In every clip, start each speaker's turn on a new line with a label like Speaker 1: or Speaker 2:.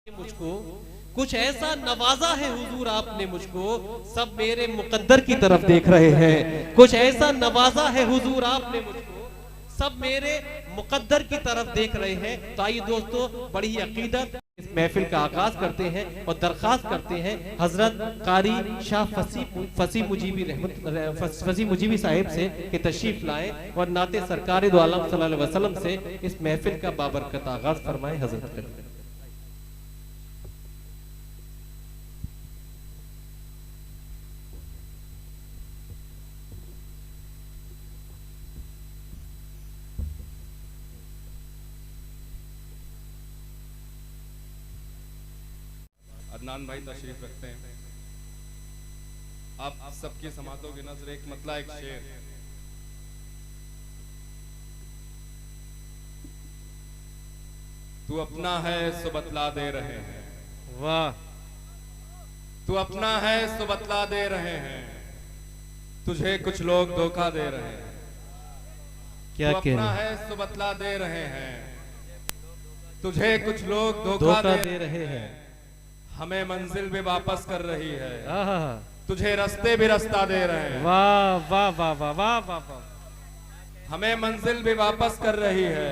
Speaker 1: मुझको कुछ ऐसा नवाजा है हुजूर आपने मुझको, सब मेरे मुकद्दर की तरफ देख रहे हैं। कुछ ऐसा नवाजा है हुजूर आपने मुझको, सब मेरे मुकद्दर की तरफ देख रहे हैं। तो आइए दोस्तों, बड़ी ही अकीदत इस महफिल का आगाज करते हैं और दरखास्त करते हैं हजरत कारी शाह फसी मुजीबी साहिब से कि तशरीफ लाएं और नाते सरकार दो आलम सल्लल्लाहु अलैहि वसल्लम से इस महफिल का बाबरकत आगाज फरमाएं। हजरत
Speaker 2: अदनान भाई तशरीफ रखते हैं। आप सबकी समातों की नजर एक मतला एक शेर। तू अपना है सो बतला दे रहे हैं।
Speaker 1: वाह।
Speaker 2: तू अपना है सो बतला दे रहे हैं, तुझे कुछ लोग धोखा दे रहे हैं।
Speaker 1: क्या
Speaker 2: तू अपना है सो बतला दे रहे हैं, तुझे कुछ लोग धोखा दे रहे हैं। हमें मंजिल भी वापस कर रही है, तुझे रास्ते भी रास्ता दे रहे हैं।
Speaker 1: वाह वाह वाह वाह वाह वाह वाह।
Speaker 2: हमें मंजिल भी वापस कर रही है,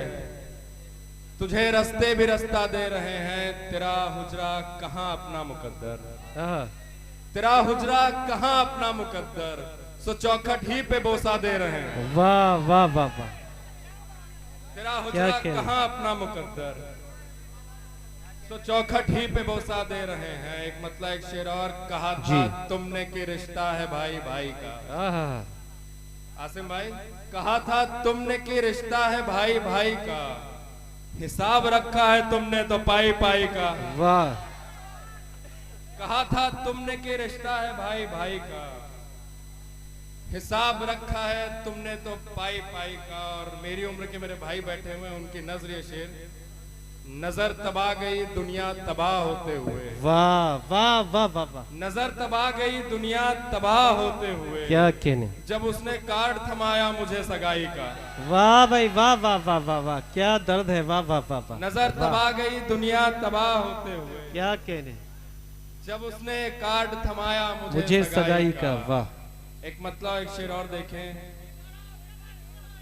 Speaker 2: तुझे रास्ते भी रास्ता दे रहे हैं। तेरा हुजरा कहाँ अपना मुकद्दर, तेरा हुजरा कहाँ अपना मुकद्दर, सो चौखट ही पे बोसा दे रहे हैं।
Speaker 1: वाह वाह वाह वाह।
Speaker 2: तेरा हुजरा कहाँ अपना मुकद्दर, तो चौखट ही पे बोसा दे रहे हैं। एक मतलब एक शेर और कहा था तुमने कि रिश्ता है भाई भाई का। आसिम भाई कहा था तुमने कि रिश्ता है भाई भाई का, हिसाब रखा है तुमने तो पाई पाई का।
Speaker 1: वाह।
Speaker 2: कहा था तुमने कि रिश्ता है भाई भाई का, हिसाब रखा है तुमने तो पाई पाई का। और मेरी उम्र के मेरे भाई बैठे हुए, उनकी नजर ये शेर, नजर तबा गई दुनिया तबाह होते हुए।
Speaker 1: वाह वाह वाह वाह वाह।
Speaker 2: नजर तबा गई दुनिया तबाह होते हुए,
Speaker 1: क्या कहने,
Speaker 2: जब उसने कार्ड थमाया मुझे सगाई का।
Speaker 1: वाह भाई वाह वाह वाह वाह वाह। क्या दर्द है, वाह वाह वाह वाह।
Speaker 2: नजर तबा गई दुनिया तबाह होते हुए,
Speaker 1: क्या कहने, जब
Speaker 2: उसने कार्ड थमाया
Speaker 1: मुझे सगाई का। वाह।
Speaker 2: एक मतलब एक शेर और देखें,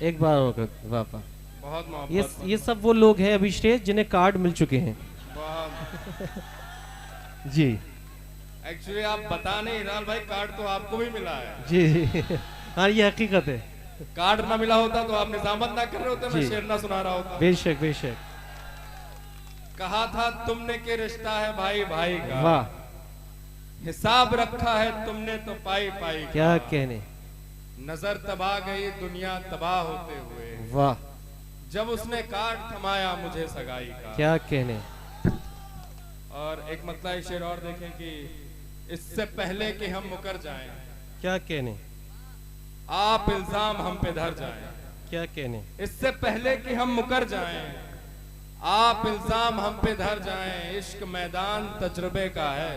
Speaker 1: एक बार होगा। वाह वाह।
Speaker 2: बहुत मोहब्बत।
Speaker 1: ये सब वो लोग हैं अभिषेक जिन्हें कार्ड मिल चुके हैं। जी
Speaker 2: एक्चुअली आप बता नहीं इरफान भाई, कार्ड तो आपको भी मिला है।
Speaker 1: जी हाँ, ये हकीकत है।
Speaker 2: कार्ड ना मिला होता तो आप निजामत ना कर रहे होते, मैं शेर ना सुना रहा होता।
Speaker 1: बेशक बेशक।
Speaker 2: कहा था तुमने कि रिश्ता है भाई भाई का।
Speaker 1: वाह।
Speaker 2: हिसाब रखा है तुमने तो पाई पाई का।
Speaker 1: क्या कहने,
Speaker 2: नजर तबाह गई दुनिया तबाह होते हुए।
Speaker 1: वाह।
Speaker 2: जब उसने कार्ड थमाया मुझे सगाई का।
Speaker 1: क्या कहने।
Speaker 2: और एक मतलब एक शेर और देखें कि इससे पहले कि हम मुकर जाएं,
Speaker 1: क्या कहने,
Speaker 2: आप इल्जाम हम पे धर जाएं।
Speaker 1: क्या कहने,
Speaker 2: इससे पहले कि हम मुकर जाएं, आप इल्जाम हम पे धर जाएं। इश्क मैदान तजुर्बे का है।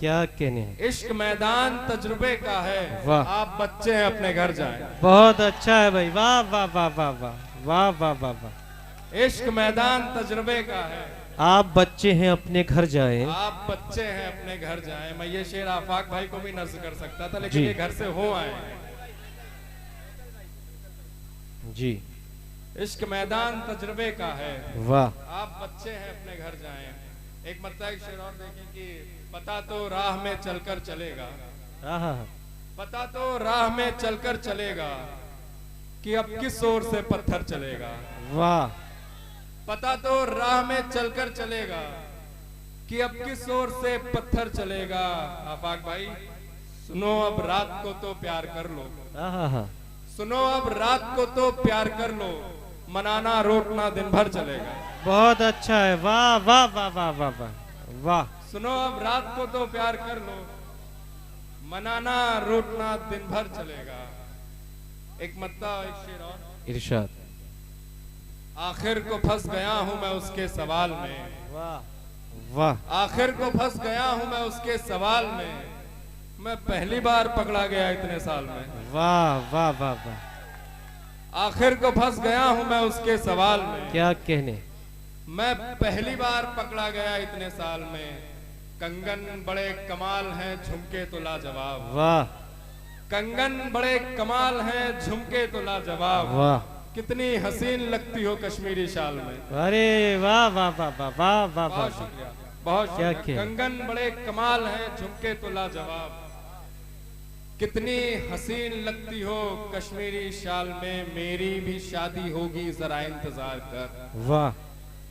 Speaker 2: क्या कहने, इश्क मैदान तजुर्बे का है। वाह। आप बच्चे हैं अपने घर जाएं।
Speaker 1: बहुत अच्छा है भाई। वाह वाह वाह वाह वाह वाह वाह वाह वाह।
Speaker 2: इश्क मैदान तजुर्बे का है,
Speaker 1: आप बच्चे हैं अपने घर जाएं।
Speaker 2: आप बच्चे हैं अपने घर जाएं। मैं ये शेर आफाक भाई को भी नर्ज कर सकता था, लेकिन ये घर से हो आए। जी। इश्क मैदान तजुर्बे का है। वाह। आप बच्चे हैं अपने घर जाएं। एक मतलब एक शेर और देखें कि पता तो राह में चलकर चलेगा, पता तो राह में चलकर चलेगा, कि अब किस ओर से पत्थर चलेगा। वाह। पता तो राह में चलकर चलेगा, कि अब किस ओर से पत्थर चलेगा। आफाक भाई सुनो अब रात को तो प्यार कर लो, सुनो अब रात को तो प्यार कर लो, मनाना रोकना दिन भर चलेगा। बहुत अच्छा है। वाह वाह वाह वाह वाह वाह वाह। सुनो अब रात को तो प्यार कर लो, मनाना रोकना दिन भर चलेगा। एक मतलब एक शेर और,
Speaker 1: इरशाद।
Speaker 2: आखिर को फंस गया हूं मैं उसके सवाल में।
Speaker 1: वाह वाह।
Speaker 2: आखिर को फंस गया हूं मैं उसके सवाल में, मैं पहली बार पकड़ा गया इतने साल में। वाह वाह वाह वाह। आखिर को फंस गया हूं मैं उसके सवाल में।
Speaker 1: क्या कहने,
Speaker 2: मैं पहली बार पकड़ा गया इतने साल में, कंगन बड़े कमाल हैं झुमके तो लाजवाब।
Speaker 1: वाह।
Speaker 2: कंगन बड़े कमाल हैं झुमके तो लाजवाब।
Speaker 1: वाह।
Speaker 2: कितनी हसीन लगती हो कश्मीरी शाल में।
Speaker 1: अरे वाह वाह वाह वाह वाह वाह।
Speaker 2: बहुत शुक्रिया, बहुत
Speaker 1: क्या
Speaker 2: शुक्रिया। कंगन बड़े कमाल हैं झुमके तो लाजवाब। कितनी हसीन लगती हो कश्मीरी शाल में, मेरी भी शादी होगी जरा इंतजार कर।
Speaker 1: वाह।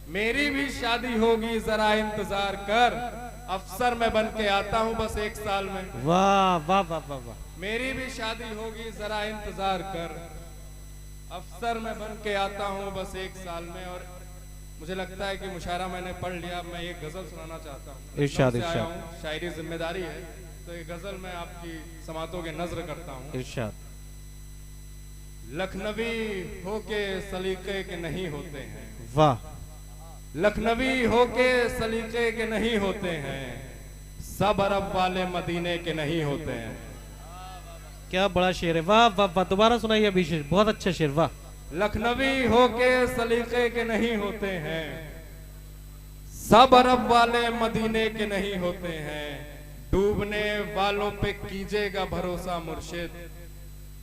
Speaker 2: मेरी भी शादी होगी जरा इंतजार कर, अफसर मैं बन के आता हूँ बस 1 साल में।
Speaker 1: वाह वाह वाह वाह वाह।
Speaker 2: मेरी भी शादी होगी जरा इंतजार कर, अफसर मैं बन के आता हूँ बस 1 साल में। और मुझे लगता है कि मुशायरा मैंने पढ़ लिया, मैं एक गजल सुनाना चाहता हूँ।
Speaker 1: इरशाद
Speaker 2: आया
Speaker 1: इरशाद।
Speaker 2: हूँ, शायरी जिम्मेदारी है, तो एक गजल मैं आपकी समातों के नजर करता हूँ।
Speaker 1: इरशाद।
Speaker 2: लखनवी होके सलीके के नहीं होते हैं।
Speaker 1: वाह।
Speaker 2: लखनवी होके सलीके के नहीं होते हैं, सब अरब वाले मदीने के नहीं होते हैं।
Speaker 1: क्या बड़ा शेर है। वाह वाह वाह। दोबारा सुनाइए अभी शेर, बहुत अच्छा शेर। वाह।
Speaker 2: लखनवी होके सलीके के नहीं होते हैं, सब अरब वाले मदीने के नहीं होते हैं। डूबने वालों पे कीजिएगा भरोसा मुर्शिद,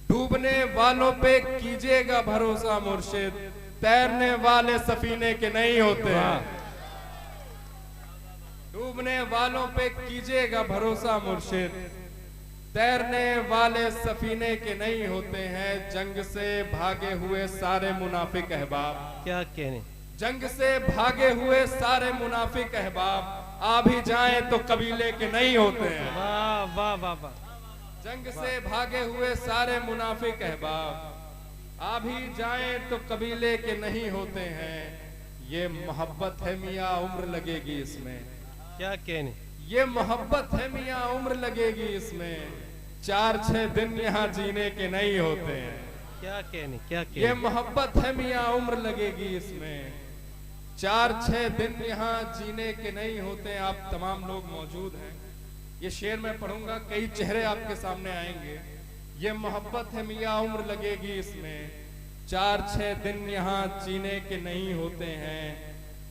Speaker 2: डूबने वालों पे कीजिएगा भरोसा मुर्शिद, तैरने वाले सफीने के नहीं होते हैं। डूबने वालों पे कीजिएगा भरोसा मुर्शिद, तैरने वाले सफीने के नहीं होते हैं। जंग से भागे हुए सारे मुनाफिक अहबाब,
Speaker 1: क्या कहने।
Speaker 2: जंग से भागे हुए सारे मुनाफिक अहबाब, आ भी जाएं तो कबीले के नहीं होते हैं।
Speaker 1: वाह वाह वाह वाह।
Speaker 2: जंग से भागे हुए सारे मुनाफिक अहबाब, आ भी जाएं तो कबीले के नहीं होते हैं। ये मोहब्बत है मियाँ उम्र लगेगी इसमें,
Speaker 1: क्या कहने।
Speaker 2: ये मोहब्बत है मियाँ उम्र लगेगी इसमें, 4-6 दिन यहाँ जीने के नहीं होते हैं।
Speaker 1: क्या कहने, क्या कहने।
Speaker 2: ये मोहब्बत है मियाँ उम्र लगेगी इसमें, 4-6 दिन यहाँ जीने के नहीं होते। आप तमाम लोग मौजूद हैं, ये शेर मैं पढ़ूंगा, कई चेहरे आपके सामने आएंगे। ये मोहब्बत है मियाँ उम्र लगेगी इसमें, 4-6 दिन यहाँ जीने के नहीं होते हैं,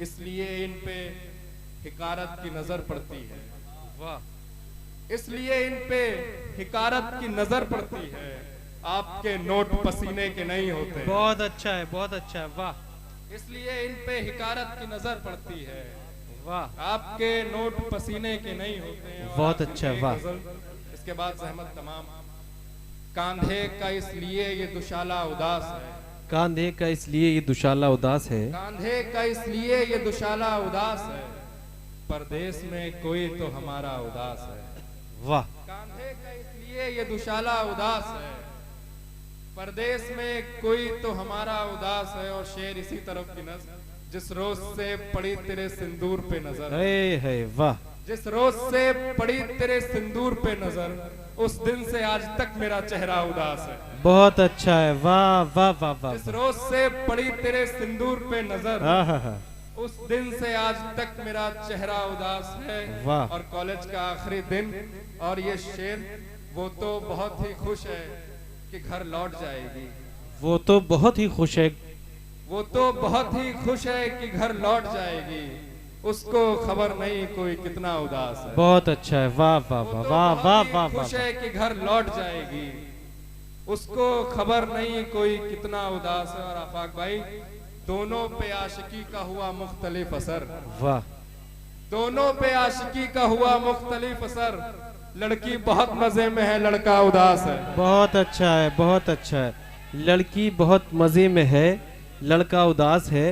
Speaker 2: इसलिए इन पे हिकारत की नजर पड़ती है।
Speaker 1: वाह।
Speaker 2: इसलिए इन पे हिकारत की नजर पड़ती है, आपके नोट पसीने के नहीं होते।
Speaker 1: बहुत अच्छा है, बहुत अच्छा है। वाह।
Speaker 2: इसलिए इन पे हिकारत की नजर पड़ती है,
Speaker 1: वाह।
Speaker 2: आपके नोट पसीने के नहीं होते हैं।
Speaker 1: बहुत अच्छा। वाह।
Speaker 2: इसके बाद जहमत तमाम। कांधे का इसलिए ये दुशाला उदास है,
Speaker 1: कांधे का इसलिए ये दुशाला उदास है,
Speaker 2: कांधे का इसलिए ये दुशाला उदास है, परदेश में कोई तो हमारा उदास है।
Speaker 1: वाह।
Speaker 2: कांधे का इसलिए ये दुशाला उदास है, परदेश में कोई तो हमारा उदास है। और शेर इसी तरफ की नजर, जिस रोज से पड़ी तेरे सिंदूर पे नजर,
Speaker 1: है। वाह।
Speaker 2: जिस रोज से पड़ी तेरे सिंदूर पे नजर, उस दिन से आज तक मेरा चेहरा उदास है।
Speaker 1: बहुत अच्छा है। वाह वाह वाह वाह।
Speaker 2: जिस रोज से पड़ी तेरे सिंदूर पे नजर,
Speaker 1: हाँ।
Speaker 2: उस दिन से आज तक मेरा चेहरा उदास है।
Speaker 1: वाह।
Speaker 2: और कॉलेज का आखिरी दिन, और ये शेर, वो तो बहुत ही खुश है कि घर लौट जाएगी,
Speaker 1: वो तो बहुत ही खुश है,
Speaker 2: वो तो बहुत ही खुश है कि घर लौट जाएगी, उसको खबर नहीं कोई कितना उदास है।
Speaker 1: बहुत अच्छा है। वाह वाह वाह वाह वाह वाह।
Speaker 2: खुश है कि घर लौट जाएगी, उसको खबर नहीं कोई कितना उदास है। और आफाक भाई, दोनों पे आशिकी का हुआ मुख्तलिफ असर।
Speaker 1: वाह।
Speaker 2: दोनों पे आशिकी का हुआ मुख्तलिफ असर, लड़की बहुत मजे में है, लड़का उदास है।
Speaker 1: बहुत अच्छा है, बहुत अच्छा है। लड़की बहुत मजे में है, लड़का उदास है।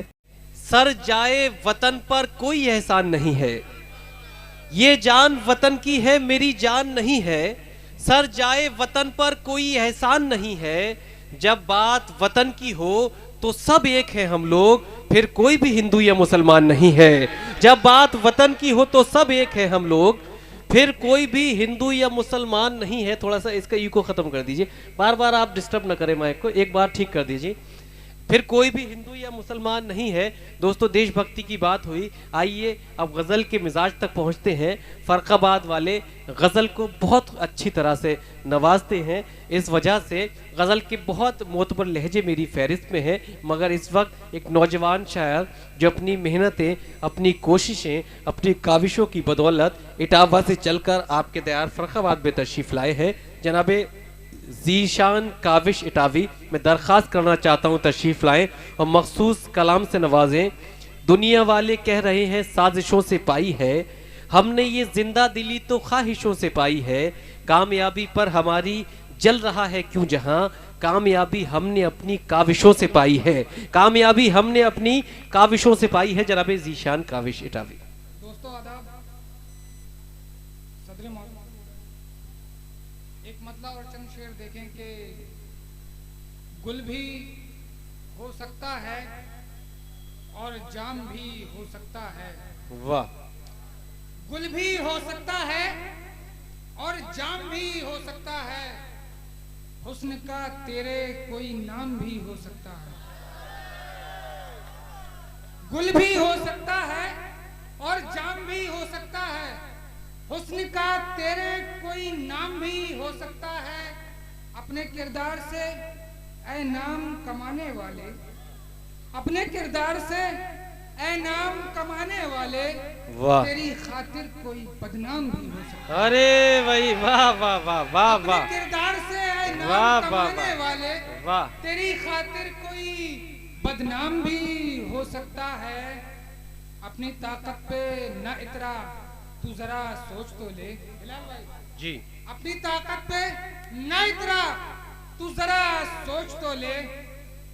Speaker 1: सर जाए वतन पर कोई एहसान नहीं है, ये जान वतन की है मेरी जान नहीं है। सर जाए वतन पर कोई एहसान नहीं है, जब बात वतन की हो तो सब एक है हम लोग, फिर कोई भी हिंदू या मुसलमान नहीं है। जब बात वतन की हो तो सब एक है हम लोग, फिर कोई भी हिंदू या मुसलमान नहीं है। थोड़ा सा इसका इको खत्म कर दीजिए, बार बार आप डिस्टर्ब ना करें माइक को, एक बार ठीक कर दीजिए। फिर कोई भी हिंदू या मुसलमान नहीं है। दोस्तों, देशभक्ति की बात हुई, आइए अब गज़ल के मिजाज तक पहुंचते हैं। फर्रुखाबाद वाले गज़ल को बहुत अच्छी तरह से नवाजते हैं, इस वजह से गज़ल के बहुत मोतबर लहजे मेरी फहरिस्त में है। मगर इस वक्त एक नौजवान शायर जो अपनी मेहनतें, अपनी कोशिशें, अपनी काविशों की बदौलत इटावा से चलकर आपके दयार फर्रुखाबाद में तशरीफ़ लाए हैं, जनाबे ज़ीशान काविश इटावी, मैं दरख्वास्त करना चाहता हूँ तशरीफ़ लाएं और मखसूस कलाम से नवाजें। दुनिया वाले कह रहे हैं साजिशों से पाई है, हमने ये जिंदा दिली तो ख्वाहिशों से पाई है। कामयाबी पर हमारी जल रहा है क्यों जहां, कामयाबी हमने अपनी काविशों से पाई है, कामयाबी हमने अपनी काविशों से पाई है। जनाबे ज़ीशान काविश इटावी।
Speaker 3: दोस्तों आदाब, सदर मौलाना, एक मतला और चंद शेर देखें कि गुल भी हो सकता है और जाम भी हो सकता है।
Speaker 1: वाह।
Speaker 3: गुल भी हो सकता है और जाम भी हो सकता है, हुस्न का तेरे कोई नाम भी हो सकता है। गुल भी हो सकता है और जाम भी हो सकता है, हुस्न का तेरे कोई नाम भी हो सकता है। अपने किरदार से ऐ नाम कमाने वाले, अपने किरदार से ऐ नाम कमाने वाले, तेरी खातिर कोई बदनाम भी हो सकता है।
Speaker 1: अरे भाई वाह वाह वाह वाह वाह।
Speaker 3: अपने किरदार से ऐ नाम कमाने वाले,
Speaker 1: वाह,
Speaker 3: तेरी खातिर कोई बदनाम भी हो सकता है। अपनी ताकत पे न इतरा, तू जरा सोच तो ले। बिलाल भाई
Speaker 1: जी,
Speaker 3: अपनी ताकत पे न इतरा, तू जरा सोच तो ले,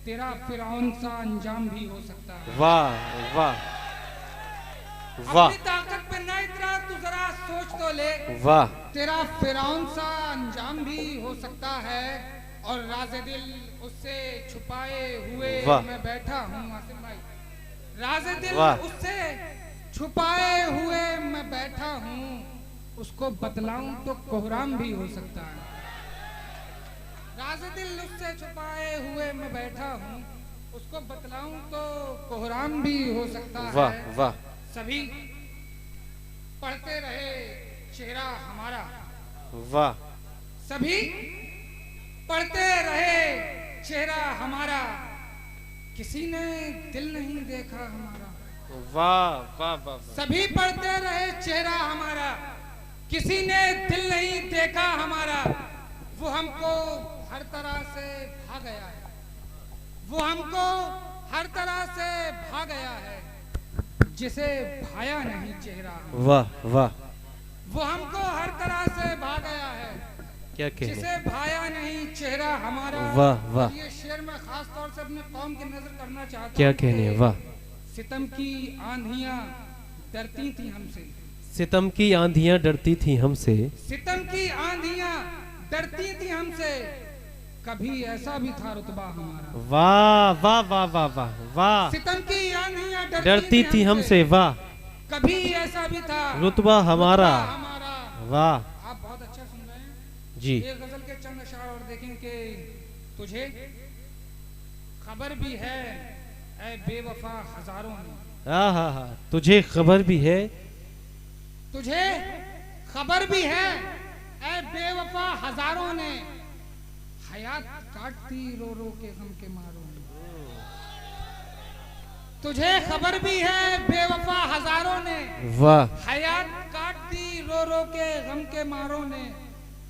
Speaker 3: तेरा फिरौन सा अंजाम भी हो सकता है।
Speaker 1: वाह वाह वाह।
Speaker 3: अपनी ताकत पे न इतरा, तू जरा सोच तो ले,
Speaker 1: वाह,
Speaker 3: तेरा फिरौन सा अंजाम भी हो सकता है। और राज़े दिल उससे छुपाए हुए मैं बैठा हूँ। आसिम भाई, राज़े दिल उससे छुपाए हुए मैं बैठा हूँ, उसको बतलाऊं तो कोहराम भी हो सकता है। राज़े दिल उससे छुपाए हुए मैं बैठा हूँ, उसको बतलाऊं तो कोहराम भी हो सकता है।
Speaker 1: वाह वाह।
Speaker 3: सभी पढ़ते रहे चेहरा हमारा,
Speaker 1: वाह।
Speaker 3: सभी पढ़ते रहे चेहरा हमारा, किसी ने दिल नहीं देखा हमारा।
Speaker 1: वाह वाह वाह।
Speaker 3: सभी पढ़ते रहे चेहरा हमारा, किसी ने दिल नहीं देखा हमारा। वो हमको हर तरह से भा गया है, वो हमको हर तरह से भा गया है, जिसे भाया नहीं चेहरा।
Speaker 1: वाह वाह।
Speaker 3: वो हमको हर तरह से भा गया है,
Speaker 1: क्या कहने,
Speaker 3: जिसे भाया नहीं चेहरा हमारा।
Speaker 1: वाह वाह।
Speaker 3: ये शेर में खास तौर से अपने कौम की नजर करना चाहता हूं।
Speaker 1: क्या कहने, वाह।
Speaker 3: सितम की आंधियां डरती थी हमसे,
Speaker 1: सितम की आंधियां डरती थी हमसे,
Speaker 3: सितम की आंधियां डरती थी हमसे, कभी ऐसा भी था रुतबा हमारा।
Speaker 1: वाह वाह वाह वाह वाह वाह।
Speaker 3: सितम की आंधियां
Speaker 1: डरती थी हमसे, वाह,
Speaker 3: कभी ऐसा भी था
Speaker 1: रुतबा हमारा। वाह,
Speaker 3: आप बहुत अच्छा सुन रहे हैं
Speaker 1: जी।
Speaker 3: ये गजल के चंद अशार और देखें कि तुझे खबर भी है ऐ बेवफा हजारों ने।
Speaker 1: हाँ, तुझे खबर भी है,
Speaker 3: तुझे खबर भी है ऐ बेवफा हजारों ने, हयात काटती रो रो के गम के मारों ने। तुझे खबर भी है बेवफा हजारों ने,
Speaker 1: वाह,
Speaker 3: हयात काटती रो रो के गम के मारों ने।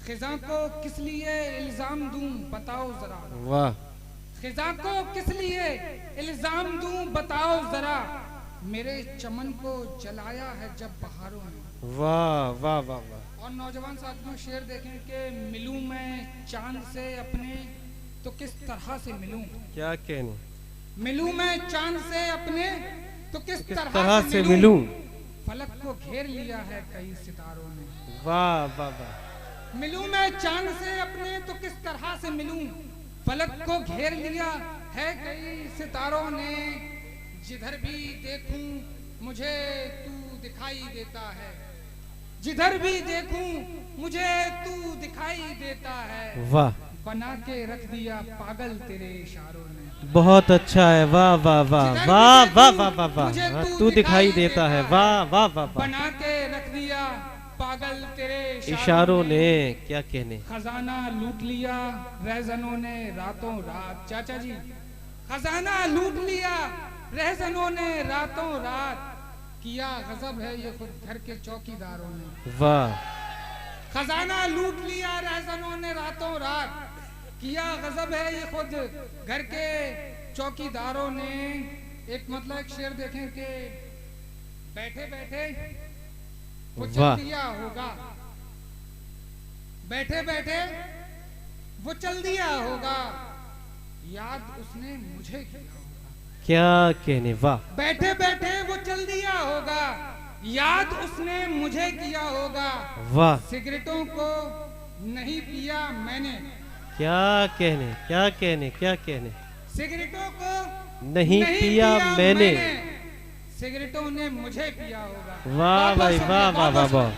Speaker 3: खिजा को किस लिए इल्जाम दूं बताओ जरा,
Speaker 1: वाह,
Speaker 3: खिजा को किस लिए इल्जाम दूं बताओ जरा, मेरे चमन को जलाया है जब बहारों ने।
Speaker 1: वाह वाह वाह वाह।
Speaker 3: और नौजवान साथियों शेर देखें कि मिलूं मैं चांद से अपने तो किस तरह से मिलूं।
Speaker 1: क्या कहने,
Speaker 3: मिलूं मैं चांद से अपने तो किस
Speaker 1: तरह से मिलूं,
Speaker 3: फलक को घेर लिया है कई सितारों ने।
Speaker 1: वाह वाह वाह।
Speaker 3: मिलूं मैं चांद से अपने तो किस तरह से मिलूं, फलक को घेर लिया है कई सितारों ने। जिधर भी देखूं मुझे तू दिखाई देता है, जिधर भी देखूं मुझे तू दिखाई देता है।
Speaker 1: वाह,
Speaker 3: बना के रख दिया पागल तेरे इशारों ने।
Speaker 1: बहुत अच्छा है, वाह वाह वाह
Speaker 3: जिधर
Speaker 1: वाह
Speaker 3: भी
Speaker 1: वाह
Speaker 3: देखूं,
Speaker 1: वाह वाह वाह
Speaker 3: मुझे
Speaker 1: वाह,
Speaker 3: तू
Speaker 1: तू दिखाई
Speaker 3: दिखाई
Speaker 1: देता है,
Speaker 3: देता
Speaker 1: वाह वाह वाह वाह।
Speaker 3: बना के रख दिया पागल तेरे
Speaker 1: इशारों ने, क्या कहने।
Speaker 3: खजाना लूट लिया रहजनों ने रातों रात। चाचा जी, खजाना लूट लिया रहजनों ने रातों रात, किया गजब है ये खुद घर के चौकीदारों ने।
Speaker 1: वाह।
Speaker 3: खजाना लूट लिया रहजनों ने रातों रात, किया गजब है ये खुद घर के चौकीदारों ने। एक मतलब एक शेर देखें कि बैठे बैठे वो चल दिया होगा, बैठे बैठे वो चल दिया होगा, याद उसने मुझे किया होगा।
Speaker 1: क्या कहने, वाह।
Speaker 3: बैठे बैठे वो चल दिया होगा, याद उसने मुझे किया होगा।
Speaker 1: वाह।
Speaker 3: सिगरेटों को नहीं पिया मैंने,
Speaker 1: क्या कहने, क्या कहने, क्या कहने।
Speaker 3: सिगरेटों को
Speaker 1: नहीं पिया मैंने,
Speaker 3: सिगरेटों ने मुझे पिया होगा।
Speaker 1: वाह भाई, वाह वाह वाह वाह।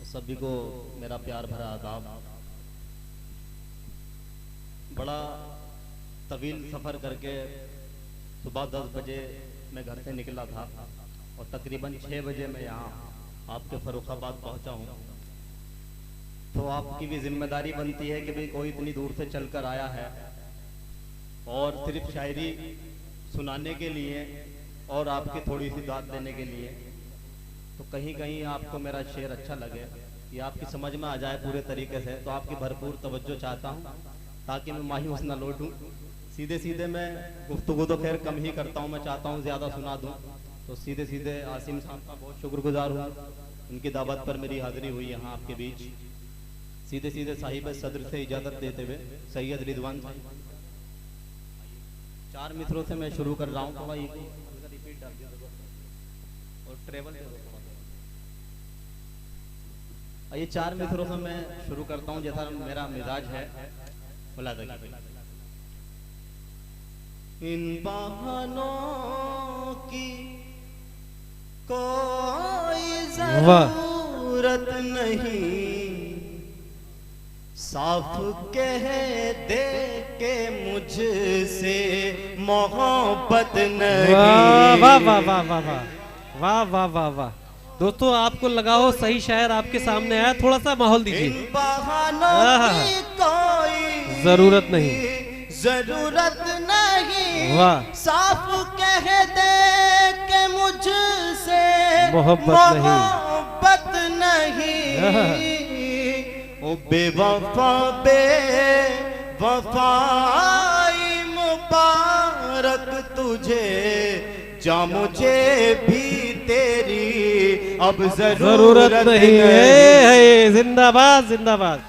Speaker 4: सभी को मेरा प्यार भरा आदाब। बड़ा तवील सफ़र करके सुबह 10 बजे मैं घर से निकला था और तकरीबन 6 बजे मैं यहाँ आपके फर्रुखाबाद पहुँचा हूँ। तो आपकी भी जिम्मेदारी बनती है कि भाई कोई इतनी दूर से चलकर आया है और सिर्फ शायरी सुनाने के लिए और आपकी थोड़ी सी दाद देने के लिए, तो कहीं कहीं आपको मेरा शेर अच्छा लगे, ये आपकी समझ में आ जाए पूरे तरीके से, तो आपकी भरपूर तवज्जो चाहता हूँ ताकि मैं मायूस ना लौटूँ। सीधे सीधे मैं गुफ्तगू तो खैर कम ही करता हूँ, मैं चाहता हूँ ज़्यादा सुना दूँ। तो सीधे सीधे आसिम साहब का बहुत शुक्रगुजार हूँ, उनकी दावत पर मेरी हाज़िरी हुई यहाँ आपके बीच। सीधे सीधे साहिब सदर से इजाज़त देते हुए सैयद रिजवान भाई, 4 मित्रों से मैं शुरू कर रहा हूँ। थोड़ा रिपीट डाल दिया और ट्रेवल दे दो। ये 4 मित्रों से मैं शुरू करता हूँ जैसा मेरा मिजाज है। इन बहानों की कोई जरूरत नहीं, साफ कह दे के मुझसे मोहब्बत नहीं।
Speaker 1: वाह वाह वाह वाह वाह वाह वाह वाह वाह। दोस्तों आपको लगा हो सही शायर आपके सामने आया, थोड़ा सा माहौल दीजिए। जरूरत नहीं,
Speaker 4: जरूरत नहीं,
Speaker 1: वाह।
Speaker 4: साफ कह दे के मुझसे
Speaker 1: मोहब्बत
Speaker 4: नहीं। ओ बेवफा बेवफाई मुबारक तुझे, जा मुझे भी तेरी अब जरूरत नहीं
Speaker 1: है। जिंदाबाद जिंदाबाद।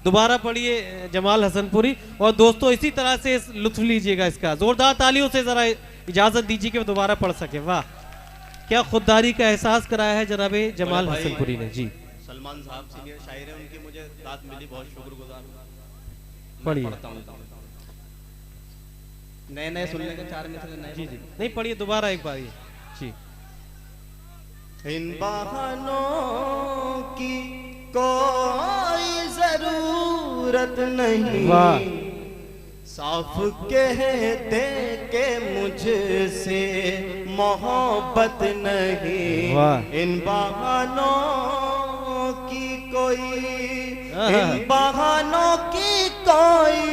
Speaker 1: दोबारा पढ़िए जमाल हसनपुरी। और दोस्तों इसी तरह से लुत्फ लीजिएगा इसका, जोरदार तालियों से जरा इजाजत दीजिए कि वो दोबारा पढ़ सके। वाह, क्या खुददारी का एहसास कराया है जनाबे जमाल हसनपुरी ने। जी
Speaker 4: सलमान साहब सीनियर शायर है, उनकी मुझे दाद मिली, बहुत शुक्रगुजार हूं।
Speaker 1: पढ़िए।
Speaker 4: नए नए सुनने के 4 मित्र नए।
Speaker 1: जी जी नहीं पढ़िए दोबारा एक बार ये। जी।
Speaker 4: इन बहानों की कोई जरूरत नहीं,
Speaker 1: वाह।
Speaker 4: साफ कह दे के मुझसे मोहब्बत नहीं।
Speaker 1: वाह।
Speaker 4: इन बहानों की कोई, इन बहानों की कोई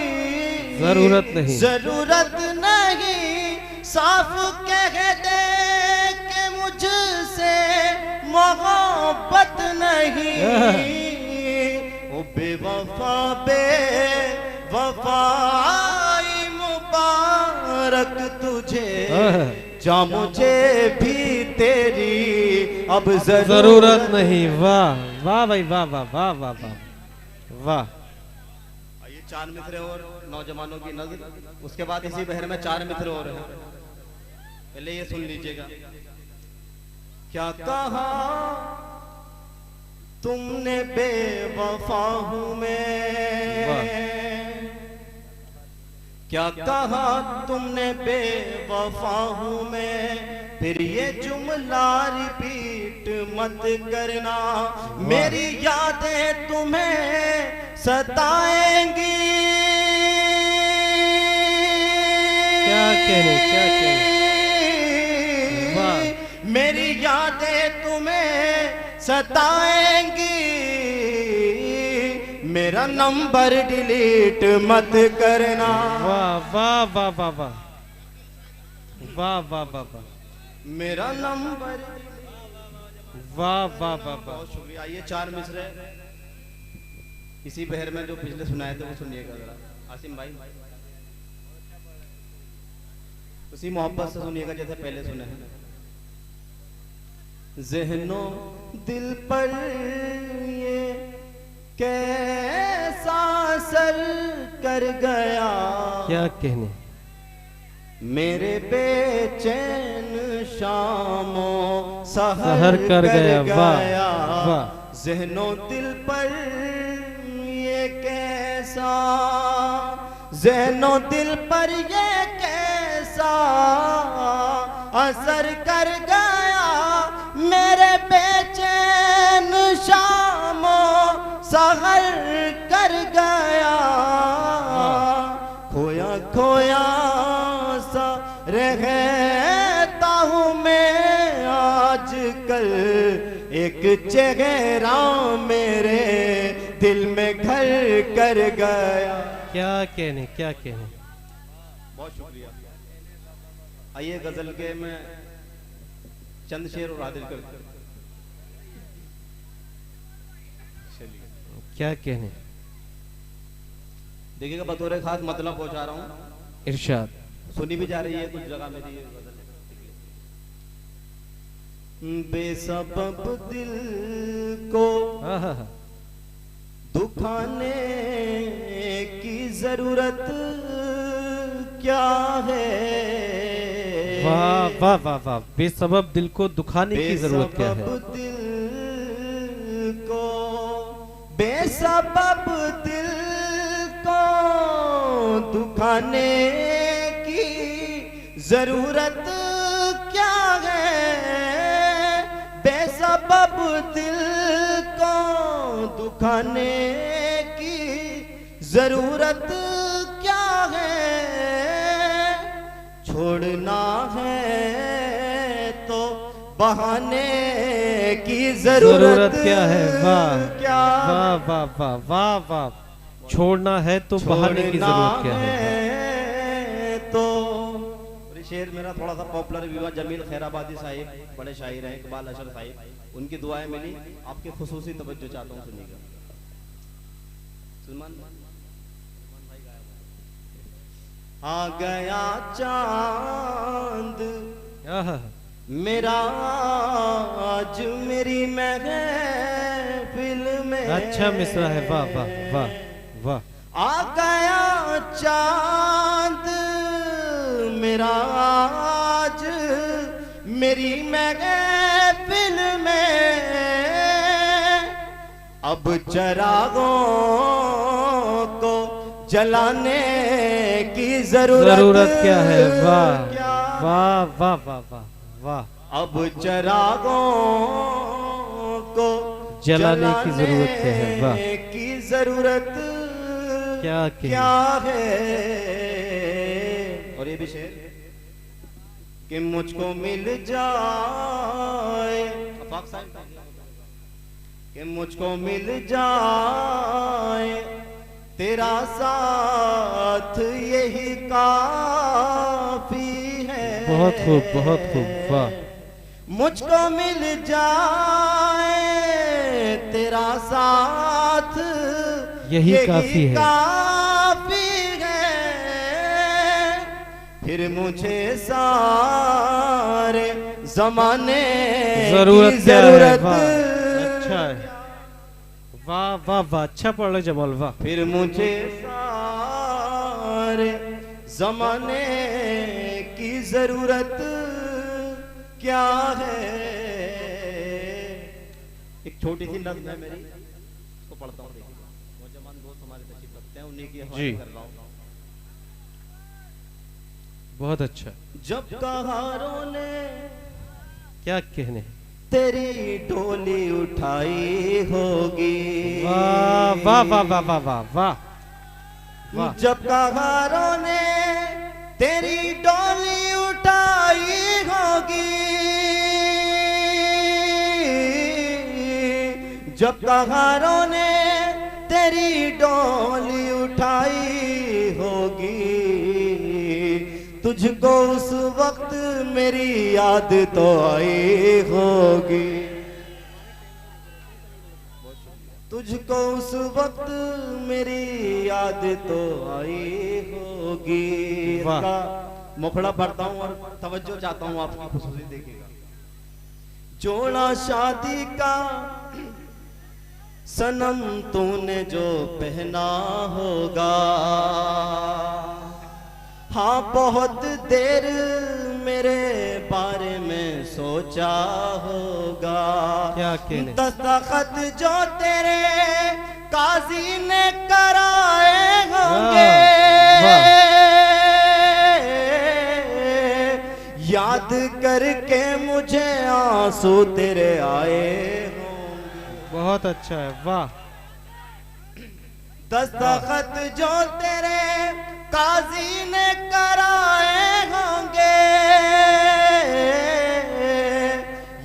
Speaker 1: जरूरत नहीं,
Speaker 4: जरूरत नहीं, साफ कह दे के मुझसे मोहब्बत नहीं। ओ बेवफा बेवफाई मुबारक तुझे, जा मुझे भी तेरी अब
Speaker 1: जरूरत नहीं। वाह वाह भाई, वाह वाह वाह वाह वाह वाह।
Speaker 4: 4 मित्र और नौजवानों की नजर, उसके बाद इसी बहर में 4 मित्र और हैं। पहले ये सुन लीजिएगा। क्या कहा तुमने बेवफा हूं मैं, क्या कहा तुमने बेवफा हूं मैं, फिर ये जुमला रिपीट मत करना, मेरी यादें तुम्हें सताएंगी।
Speaker 1: क्या कहने, क्या कहने,
Speaker 4: मेरी यादें तुम्हें सताएंगी, मेरा नंबर डिलीट मत करना।
Speaker 1: वाह वाह वाह वाह वाह वाह वाह वाह वाह,
Speaker 4: मेरा नंबर,
Speaker 1: वाह वाह वाह वाह।
Speaker 4: बहुत शुक्रिया। ये 4 मिसरे इसी बहर में जो पिछले सुनाए थे वो सुनिएगा जरा, आसिम भाई, उसी मोहब्बत से सुनिएगा जैसे पहले सुने हैं। ज़हनों दिल पर ये कैसा असर कर गया,
Speaker 1: क्या कहने,
Speaker 4: मेरे बेचैन शामों
Speaker 1: सहर कर गया। वाह वाह,
Speaker 4: ज़हनों दिल पर ये कैसा, ज़हनों दिल पर ये कैसा असर कर गया, मेरे बेचैन शामों सहर कर गया, खोया खोया सा रहता हूँ मैं आजकल, एक चेहरा मेरे दिल में घर कर गया।
Speaker 1: क्या कहने, क्या कहने।
Speaker 4: बहुत शुक्रिया। आइए गजल के मैं चंद शेर और हाजिर कर,
Speaker 1: क्या कहने।
Speaker 4: देखिएगा बतौर खास मतलब पहुंचा रहा हूँ,
Speaker 1: इरशाद।
Speaker 4: सुनी भी जा रही है कुछ जगह मेरी ये गजल। बेसबब दिल को दुखाने की जरूरत क्या है।
Speaker 1: वाह वाह वाह वाह, बेसबब दिल को दुखाने की जरूरत क्या है।
Speaker 4: बेसबब दिल को दुखाने की जरूरत क्या है, बेसबब दिल को दुखाने की जरूरत क्या है, छोड़ना है तो बहाने की जरूरत
Speaker 1: क्या है। वाह
Speaker 4: क्या,
Speaker 1: वाह वाह वाह वाह वाह, छोड़ना है तो बहाने की जरूरत क्या है।
Speaker 4: तो शेर मेरा थोड़ा सा पॉपुलर भी हुआ, जमील खैराबादी साहिब बड़े शायर हैं, इकबाल अशर साहिब, उनकी दुआएं मिली, आपके खुसूसी तवज्जो चाहता हूँ, सुनिएगा। सलमान आ गया चांद मेरा आज मेरी महफिल में।
Speaker 1: अच्छा मिसरा है, वाह वाह वाह वाह।
Speaker 4: आ गया चांद मेरा आज मेरी महफिल में, अब चिरागों को जलाने की जरूरत
Speaker 1: क्या है। वाह वाह वाह वाह वाह वाह।
Speaker 4: अब चिरागों को
Speaker 1: जलाने की जरूरत क्या है। वाह,
Speaker 4: की जरूरत क्या है। और ये भी शेर कि मुझको मिल जाए, कि मुझको मिल जाए तेरा साथ यही काफी है।
Speaker 1: बहुत खूब, बहुत खूब, वाह।
Speaker 4: मुझको मिल जाए तेरा साथ
Speaker 1: यही काफी है,
Speaker 4: काफी है। फिर मुझे सारे जमाने
Speaker 1: जरूरत
Speaker 4: की जरूरत।
Speaker 1: अच्छा है, वाह वाह वाह, अच्छा पढ़ रहे जमाल, वाह।
Speaker 4: फिर मुझे सारे जमाने की जरूरत क्या है। एक छोटी सी नज़्म है मेरी, उसको पढ़ता हूँ, देखिए। नौजवान दोस्त हमारे तशरीफ रखते हैं, उन्हीं की हवाले कर रहा हूँ।
Speaker 1: बहुत अच्छा।
Speaker 4: जब कहारों ने
Speaker 1: क्या कहने,
Speaker 4: तेरी डोली उठाई होगी।
Speaker 1: वाह वाह वाह वाह वाह वाह वाह वाह।
Speaker 4: जब कहारों ने तेरी डोली उठाई होगी, जब कहारों ने तेरी डोली उठाई होगी, तुझको उस वक्त मेरी याद तो आई होगी, तुझको उस वक्त मेरी याद तो आई होगी। इसका मुखड़ा पढ़ता हूँ और तवज्जो चाहता हूँ आपकी खुशूसी देखिएगा। जोड़ा शादी का सनम तूने जो पहना होगा, हाँ बहुत देर मेरे बारे में सोचा होगा।
Speaker 1: क्या कहने,
Speaker 4: दस्तखत जो तेरे काजी ने कराए होंगे, याद करके मुझे आंसू तेरे आए होंगे।
Speaker 1: बहुत अच्छा है, वाह।
Speaker 4: दस्तखत जो तेरे काजी ने कराए होंगे,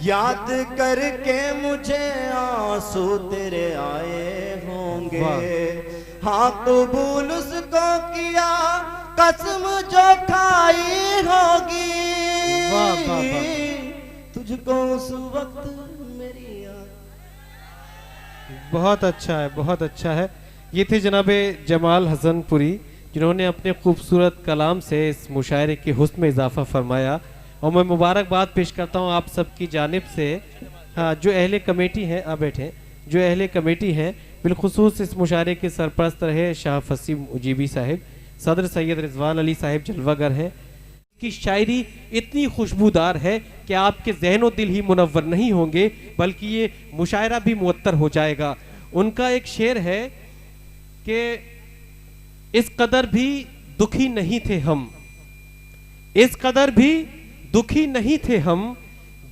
Speaker 4: याद करके मुझे आंसू तेरे आए होंगे। हाँ कबूल उसको किया कसम जो खाई होगी, तुझको उस वक्त मेरी याद।
Speaker 1: बहुत अच्छा है, बहुत अच्छा है। ये थे जनाबे जमाल हसनपुरी, जिन्होंने अपने खूबसूरत कलाम से इस मुशायरे के हुस्न में इजाफा फरमाया। और मैं मुबारकबाद पेश करता हूँ आप सबकी जानिब से। हाँ, जो अहले कमेटी हैं, आप बैठे, जो अहले कमेटी हैं, बिलखुसूस इस मुशायरे के सरपरस्त रहे शाह फसीम उजीबी साहिब, सदर सैयद रिजवान अली साहिब जलवागर हैं। की शायरी इतनी खुशबूदार है कि आपके ज़हन दिल ही मुनव्वर नहीं होंगे, बल्कि ये मुशायरा भी मुअत्तर हो जाएगा। उनका एक शेर है कि इस कदर भी दुखी नहीं थे हम, इस कदर भी दुखी नहीं थे हम,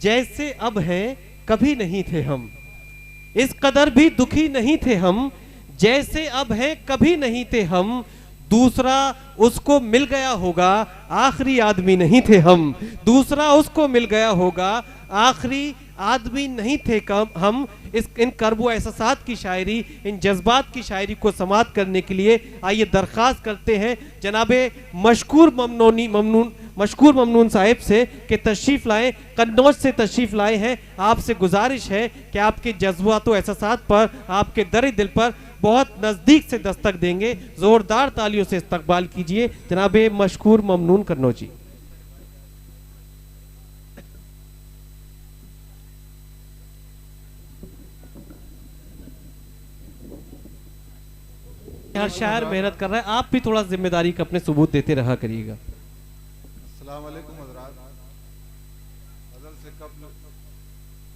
Speaker 1: जैसे अब हैं कभी नहीं थे हम। इस कदर भी दुखी नहीं थे हम, जैसे अब हैं कभी नहीं थे हम। दूसरा उसको मिल गया होगा, आखिरी आदमी नहीं थे हम। दूसरा उसको मिल गया होगा, आखिरी आदमी नहीं थे हम। इन करबो एहसासात की शायरी, इन जज्बात की शायरी को समाअत करने के लिए आइए दरख्वास्त करते हैं जनाबे मशकूर ममनून साहिब से कि तशरीफ़ लाएं। कन्नौज से तशरीफ़ लाए हैं। आपसे गुजारिश है कि आपके जज्बात व एहसासात पर, आपके दर दिल पर बहुत नज़दीक से दस्तक देंगे। ज़ोरदार तालियों से इस्तकबाल कीजिए जनाबे मशकूर ममनून कन्नौजी। यार शायर मेहनत कर रहा है, आप भी थोड़ा जिम्मेदारी का अपने सबूत देते रहा करिएगा।
Speaker 5: अस्सलाम वालेकुम हज़रात। अज़ल से कब्ल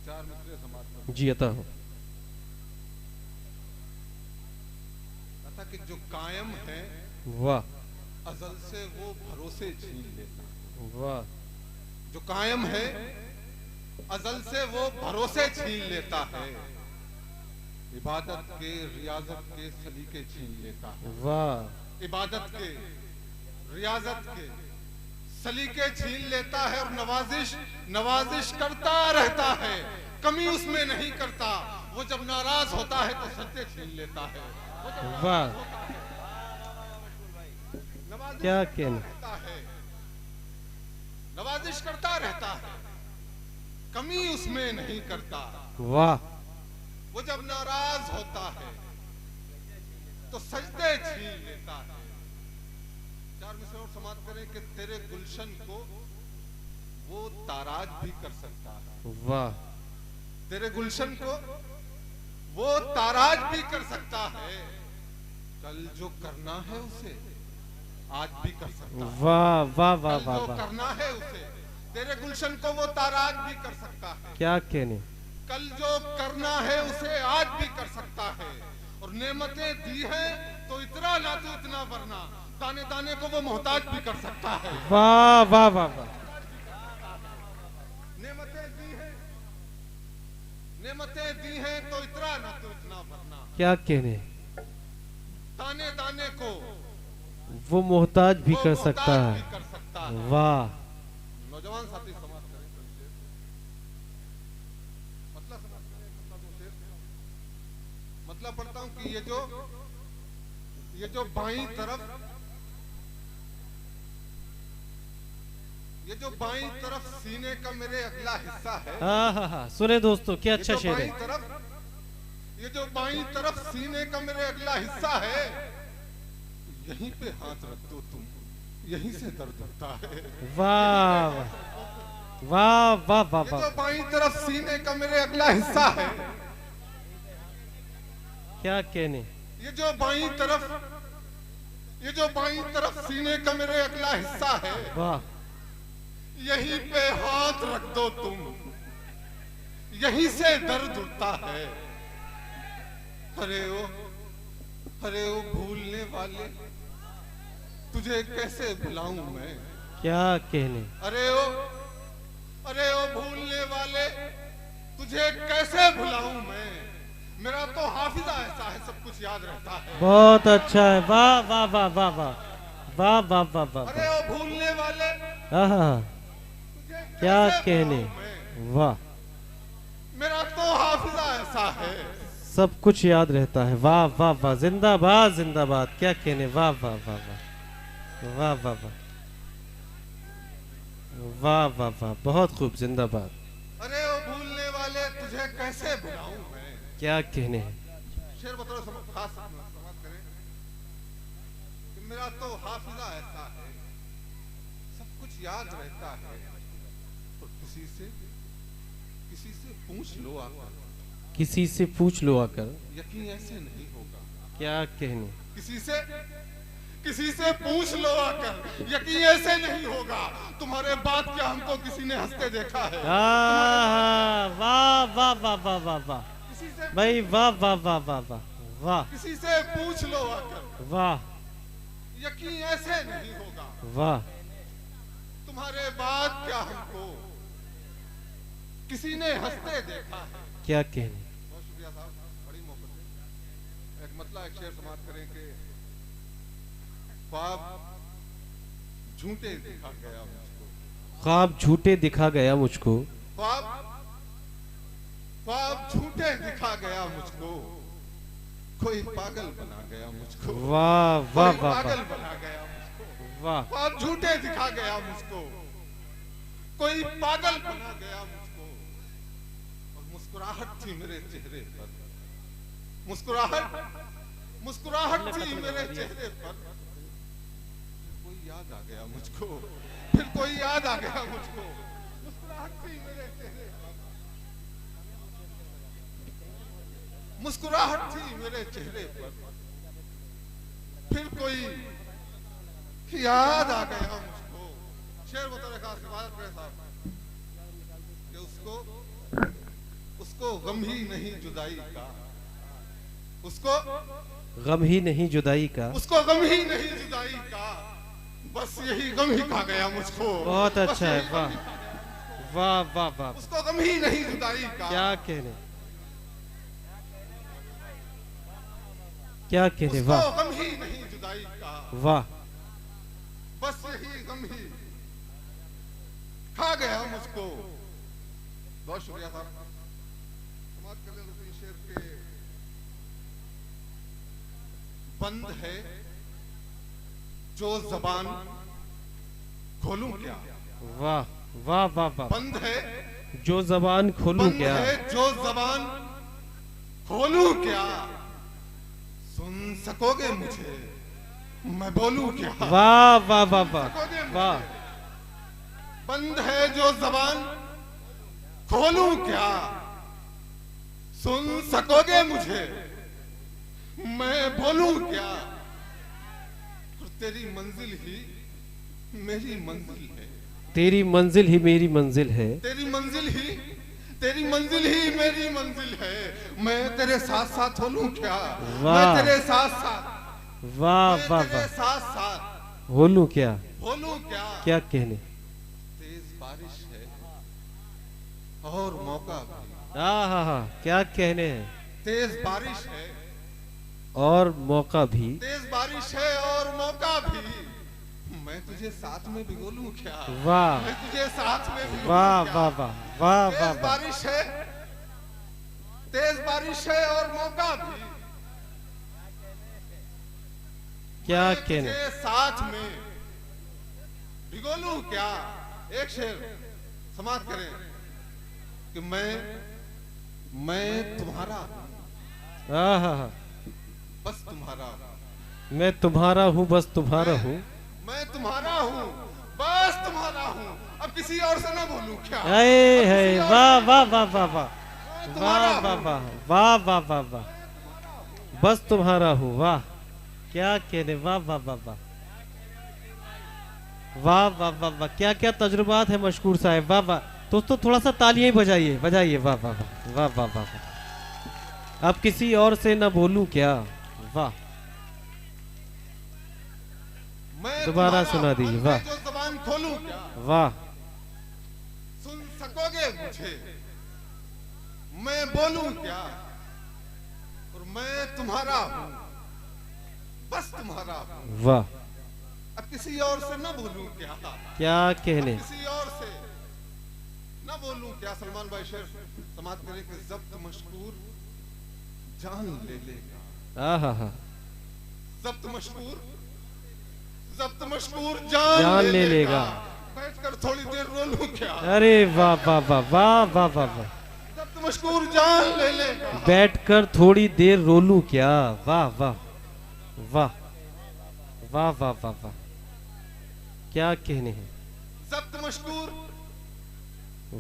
Speaker 5: चार मिसरे समाअत
Speaker 1: जी अता हो।
Speaker 5: अता कि जो कायम है,
Speaker 1: वाह,
Speaker 5: अज़ल से वो भरोसे छीन लेता है।
Speaker 1: वाह,
Speaker 5: जो कायम है, अज़ल से वो भरोसे छीन लेता है। इबादत के रियाजत के सलीके छीन लेता है।
Speaker 1: वाह,
Speaker 5: इबादत के रियाजत के सलीके छीन लेता है और नवाजिश करता रहता है, कमी उसमें नहीं करता। वो जब नाराज होता है तो सत्य छीन लेता है।
Speaker 1: वाह, क्या कहना
Speaker 5: है, नवाजिश करता रहता है, कमी उसमें नहीं करता।
Speaker 1: वाह,
Speaker 5: वो जब नाराज होता है तो सजदे छीन लेता है। चार मिसरे और समाप्त करें कि तेरे गुलशन को वो ताराज भी कर सकता है।
Speaker 1: वाह,
Speaker 5: तेरे गुलशन को वो ताराज भी कर सकता है। कल जो करना है उसे आज भी कर सकता है।
Speaker 1: वाह वाह वाह वाह
Speaker 5: जो
Speaker 1: वाह,
Speaker 5: करना है उसे, तेरे गुलशन को वो ताराज भी कर सकता है।
Speaker 1: क्या कहने,
Speaker 5: कल जो करना है उसे आज भी कर सकता है। और नेमतें दी है तो इतना ना तो इतना, वरना दाने दाने को वो मोहताज भी कर सकता है।
Speaker 1: वाह वाह वाह वाह,
Speaker 5: नेमतें दी है
Speaker 1: क्या कहने,
Speaker 5: दाने दाने को
Speaker 1: वो मोहताज भी
Speaker 5: वो
Speaker 1: कर
Speaker 5: मोहताज
Speaker 1: सकता
Speaker 5: भी
Speaker 1: है।
Speaker 5: कर सकता है।
Speaker 1: वाह,
Speaker 5: नौजवान साथी समाज करें तो शेर। मतलब समाज करें, मतलब वो शेर। मतलब पढ़ता हूं कि ये जो बाईं तरफ सीने का मेरे अगला हिस्सा है।
Speaker 1: हाँ, सुने दोस्तों, क्या अच्छा शेर है।
Speaker 5: ये जो बाईं तरफ सीने का मेरे अगला हिस्सा है, यहीं पे हाथ रख दो तुम, यहीं से दर्द होता है।
Speaker 1: वाह वाह वाह वाह
Speaker 5: ये जो
Speaker 1: वाह,
Speaker 5: बाईं तरफ सीने का मेरे अगला हिस्सा है,
Speaker 1: क्या कहने,
Speaker 5: ये जो बाईं तरफ सीने का मेरे अगला हिस्सा है,
Speaker 1: वाह,
Speaker 5: यहीं पे हाथ रख दो तुम, यहीं से दर्द उठता है। अरे ओ भूलने वाले, तुझे कैसे भुलाऊं मैं।
Speaker 1: क्या कहने,
Speaker 5: अरे ओ भूलने वाले, तुझे कैसे भुलाऊं मैं। मेरा तो हाफिजा ऐसा है, सब कुछ याद रहता है।
Speaker 1: बहुत अच्छा है। वाह वाह वाह वाह वाह वाह वाह वाह वाह,
Speaker 5: अरे ओ भूलने वाले,
Speaker 1: हाँ,
Speaker 5: तुझे
Speaker 1: क्या
Speaker 5: कैसे
Speaker 1: कहने,
Speaker 5: भुलाऊं मैं।
Speaker 1: वाह,
Speaker 5: मेरा तो हाफिजा ऐसा है।
Speaker 1: सब कुछ याद रहता है। वाह वाह वाह, जिंदाबाद जिंदाबाद, क्या कहने, वाह वाह वाह वाह वाह वाह वाह वाह वाह वाह, बहुत खूब, जिंदाबाद।
Speaker 5: अरे ओ भूलने वाले, तुझे कैसे भुलाऊं मैं।
Speaker 1: क्या कहने,
Speaker 5: शेर बतौर खास समाज करें कि मेरा तो हाफिजा ऐसा है, सब कुछ याद रहता है। तो किसी से पूछ लो आकर,
Speaker 1: किसी से पूछ लो आकर,
Speaker 5: यकीन ऐसे नहीं होगा।
Speaker 1: क्या कहने,
Speaker 5: किसी से पूछ लो आकर, यकीन ऐसे नहीं होगा। तुम्हारे बात क्या हमको किसी ने हंसते देखा है।
Speaker 1: वाह वाह वाह वाह वाह वाह
Speaker 5: किसी से
Speaker 1: भाई, वाह वाह वाह वाह वाह वाह
Speaker 5: किसी से पूछ लो आकर,
Speaker 1: वाह
Speaker 5: यकीन ऐसे नहीं होगा।
Speaker 1: वाह,
Speaker 5: तुम्हारे बात क्या हमको किसी ने हंसते देखा है।
Speaker 1: क्या कहने,
Speaker 5: बहुत शुक्रिया साहब, बड़ी मोहब्बत है। एक मतलब एक शेर समाप्त करें कि ख्वाब झूठे दिखा गया मुझको,
Speaker 1: ख्वाब झूठे दिखा गया मुझको,
Speaker 5: ख्वाब झूठे दिखा गया मुझको, कोई पागल बना गया मुझको।
Speaker 1: वाह वाह
Speaker 5: कोई
Speaker 1: वाह
Speaker 5: पागल बना गया मुझको।
Speaker 1: वाह,
Speaker 5: ख्वाब झूठे दिखा गया मुझको, कोई पागल बना गया मुझको। और मुस्कुराहट थी मेरे चेहरे पर, मुस्कुराहट थी मेरे चेहरे पर। कोई याद आ गया मुझको, फिर कोई याद आ गया मुझको। मुस्कुराहट थी मेरे चेहरे पर, मुस्कुराहट थी मेरे चेहरे पर, फिर कोई याद आ गया मुझको। शेर बता रखा इबादत करे साहब कि उसको गम ही नहीं जुदाई का, उसको
Speaker 1: गम ही नहीं जुदाई का,
Speaker 5: उसको गम ही नहीं जुदाई का, बस यही गम ही खा गया मुझको।
Speaker 1: बहुत अच्छा है। वाह वाह वाह वाह,
Speaker 5: उसको गम ही नहीं जुदाई का,
Speaker 1: क्या कहने, क्या कहने, वाह
Speaker 5: उसको गम ही नहीं जुदाई का,
Speaker 1: वाह,
Speaker 5: बस यही गम ही खा गया मुझको। बहुत शुक्रिया साहब। समाप्त कर लें शेर के बंद है जो जबान खोलूं क्या।
Speaker 1: वाह वाह वाह वाह,
Speaker 5: बंद है
Speaker 1: जो जबान खोलूं
Speaker 5: बंद
Speaker 1: क्या,
Speaker 5: है जो जबान खोलूं क्या, सुन सकोगे मुझे मैं बोलूं क्या।
Speaker 1: वाह वाह वाह वाह
Speaker 5: सकोगे मुझे?
Speaker 1: वाह,
Speaker 5: बंद है जो जबान खोलूं क्या, सुन सकोगे मुझे मैं बोलूं क्या। और तेरी मंजिल ही मेरी मंजिल है,
Speaker 1: तेरी मंजिल ही मेरी मंजिल है,
Speaker 5: तेरी मंजिल ही मेरी मंजिल है। मैं तेरे साथ साथ बोलूं क्या, मैं तेरे साथ साथ,
Speaker 1: वाह
Speaker 5: मैं
Speaker 1: वाह
Speaker 5: तेरे
Speaker 1: वाह,
Speaker 5: साथ साथ
Speaker 1: बोलूं क्या,
Speaker 5: बोलूं क्या।
Speaker 1: क्या कहने,
Speaker 5: तेज बारिश है और मौका भी,
Speaker 1: हाँ हाँ हाँ, क्या कहने हैं,
Speaker 5: तेज बारिश है
Speaker 1: और मौका भी,
Speaker 5: तेज बारिश है और मौका भी, मैं तुझे साथ में भिगो लूं क्या?
Speaker 1: वाह,
Speaker 5: मैं तुझे साथ में भिगो
Speaker 1: वाह
Speaker 5: लूं क्या?
Speaker 1: वाह वाह वाह वाह
Speaker 5: तेज बारिश है, तेज बारिश है और मौका भी,
Speaker 1: क्या
Speaker 5: मैं
Speaker 1: कहने,
Speaker 5: तुझे साथ में भिगो लूं क्या? एक शेर समाप्त करें कि मैं तुम्हारा हूं,
Speaker 1: हाँ,
Speaker 5: बस तुम्हारा हूं।
Speaker 1: मैं तुम्हारा हूँ बस तुम्हारा हूँ,
Speaker 5: मैं तुम्हारा हूँ बस तुम्हारा हूँ, अब किसी और से ना बोलूं क्या?
Speaker 1: है
Speaker 5: अब किसी और
Speaker 1: वाह
Speaker 5: से-
Speaker 1: वाह वाह वाह वाह
Speaker 5: मैं
Speaker 1: वाह
Speaker 5: तुम्हारा
Speaker 1: वाह
Speaker 5: हूं।
Speaker 1: वाह वाह वाह वाह वाह, बस तुम्हारा हूँ, वाह क्या कहने, वाह वाह वाह वाह वाह वाह वाह वाह, क्या क्या तजुर्बात है मशकूर साहब, वाह वाह। दोस्तों थोड़ा सा तालियां बजाइए बजाइए, वाह वाह वाह वाह वाह वाह वाह। अब किसी और से ना बोलूं क्या, वाह।
Speaker 5: मैं
Speaker 1: दोबारा
Speaker 5: तुम्हारा
Speaker 1: सुना दीजिए,
Speaker 5: मन
Speaker 1: वाह।
Speaker 5: से जो ज़बान खोलूं क्या?
Speaker 1: वाह
Speaker 5: सुन सकोगे मुझे? मैं बोलूं क्या? और मैं तुम्हारा हूं, बस तुम्हारा हूं,
Speaker 1: वाह,
Speaker 5: अब किसी और से ना बोलूं क्या?
Speaker 1: क्या कहने,
Speaker 5: किसी और से ना बोलूं क्या? सलमान भाई शेर समाप्त करें कि जब्त मशकूर जान ले लेगा,
Speaker 1: हाँ हाँ,
Speaker 5: जब्त मशकूर जान
Speaker 1: ले लेगा।
Speaker 5: बैठकर थोड़ी देर रो लूं क्या?
Speaker 1: अरे वाह वाह वाह वाह वाह वाह वाह,
Speaker 5: जब्त मशकूर जान ले लेगा,
Speaker 1: बैठकर थोड़ी देर रो लूं क्या, वाह वाह वाह वाह वाह वाह वाह, क्या कहने हैं,
Speaker 5: जब्त मशकूर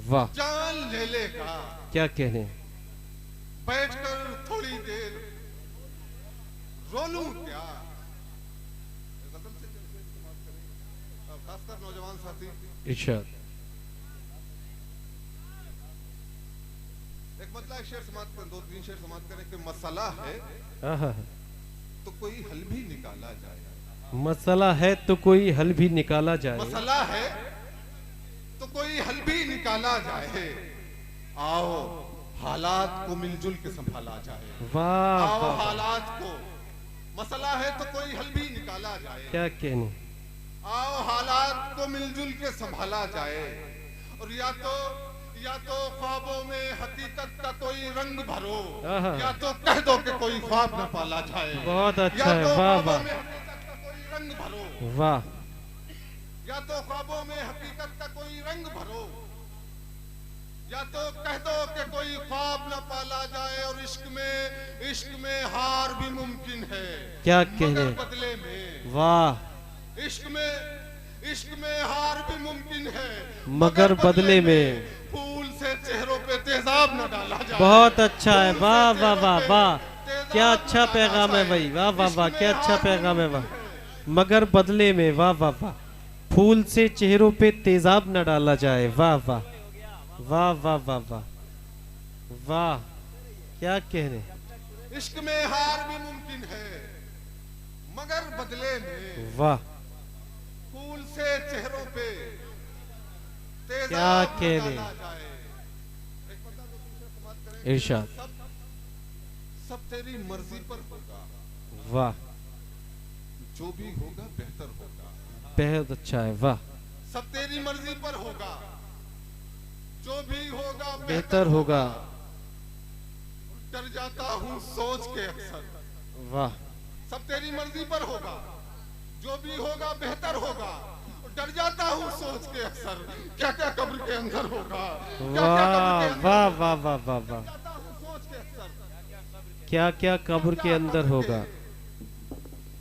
Speaker 1: वाह
Speaker 5: जान ले लेगा,
Speaker 1: क्या कहने हैं,
Speaker 5: बैठकर थोड़ी देर रो लूं क्या? गजल से जैसे समाप्त करें, और खासकर नौजवान साथी
Speaker 1: इरशाद,
Speaker 5: एक मतलब एक शेर समाप्त करें, दो तीन शेर समाप्त करें कि मसला है
Speaker 1: हाँ हाँ,
Speaker 5: तो कोई हल भी निकाला जाए,
Speaker 1: मसला है तो कोई हल भी निकाला जाए,
Speaker 5: मसला है तो कोई हल भी निकाला जाए, आओ हालात को मिलजुल के संभाला जाए,
Speaker 1: वाह
Speaker 5: आओ
Speaker 1: वाह,
Speaker 5: हालात को, मसला है तो कोई हल भी निकाला जाए,
Speaker 1: क्या कहने,
Speaker 5: आओ हालात को मिलजुल के संभाला जाए, और या तो ख्वाबों में हकीकत का कोई रंग भरो,
Speaker 1: आहा।
Speaker 5: या तो कह दो कि कोई ख्वाब न पाला जाए,
Speaker 1: बहुत अच्छा
Speaker 5: या
Speaker 1: है,
Speaker 5: तो
Speaker 1: वाह
Speaker 5: ख्वाबों
Speaker 1: वाह
Speaker 5: में हकीकत का कोई रंग भरो,
Speaker 1: वाह,
Speaker 5: या तो ख्वाबों में हकीकत का कोई रंग भरो, या तो कह दो कि कोई ख्वाब न पाला जाए, और इश्क में हार भी मुमकिन है,
Speaker 1: क्या
Speaker 5: मगर
Speaker 1: कहने,
Speaker 5: बदले में,
Speaker 1: वाह,
Speaker 5: इश्क में हार भी मुमकिन है,
Speaker 1: मगर बदले में,
Speaker 5: फूल से चेहरों पे तेजाब न डाला जाए,
Speaker 1: बहुत अच्छा है,
Speaker 5: फूल से
Speaker 1: वाह वाह
Speaker 5: चेहरों
Speaker 1: वाह
Speaker 5: पे
Speaker 1: वाह,
Speaker 5: तेजाब
Speaker 1: क्या
Speaker 5: न
Speaker 1: अच्छा
Speaker 5: डाला
Speaker 1: पैगाम है
Speaker 5: जाए,
Speaker 1: भाई, वाह वाह
Speaker 5: इश्क
Speaker 1: वाह,
Speaker 5: में
Speaker 1: क्या अच्छा
Speaker 5: हार भी
Speaker 1: पैगाम है,
Speaker 5: मुमकिन
Speaker 1: वाह, मगर बदले में, वाह वाह वाह, फूल से चेहरों पे तेजाब न डाला जाए, वाह वाह वाह वाह वाह वाह वाह, क्या कहने,
Speaker 5: इश्क में हार भी मुमकिन है, मगर बदले में
Speaker 1: वाह,
Speaker 5: फूल से चेहरों पे
Speaker 1: क्या
Speaker 5: तेजाब न
Speaker 1: कहने,
Speaker 5: डाला जाए। एक बंदा दो तीन शेर समाप्त करें।
Speaker 1: इरशाद,
Speaker 5: सब तेरी मर्जी पर होगा,
Speaker 1: वाह,
Speaker 5: जो भी होगा बेहतर होगा,
Speaker 1: बेहद अच्छा है, वाह,
Speaker 5: सब तेरी मर्जी पर होगा, जो भी होगा
Speaker 1: बेहतर होगा,
Speaker 5: डर जाता हूँ सोच के अक्सर,
Speaker 1: वाह,
Speaker 5: सब तेरी मर्जी पर होगा, जो भी होगा बेहतर होगा, डर जाता हूँ सोच के अक्सर, क्या क्या कब्र के अंदर होगा,
Speaker 1: वाह वाह वाह वाह वाह वाह,
Speaker 5: जाता हूँ सोच के अक्सर,
Speaker 1: क्या क्या कब्र के अंदर होगा,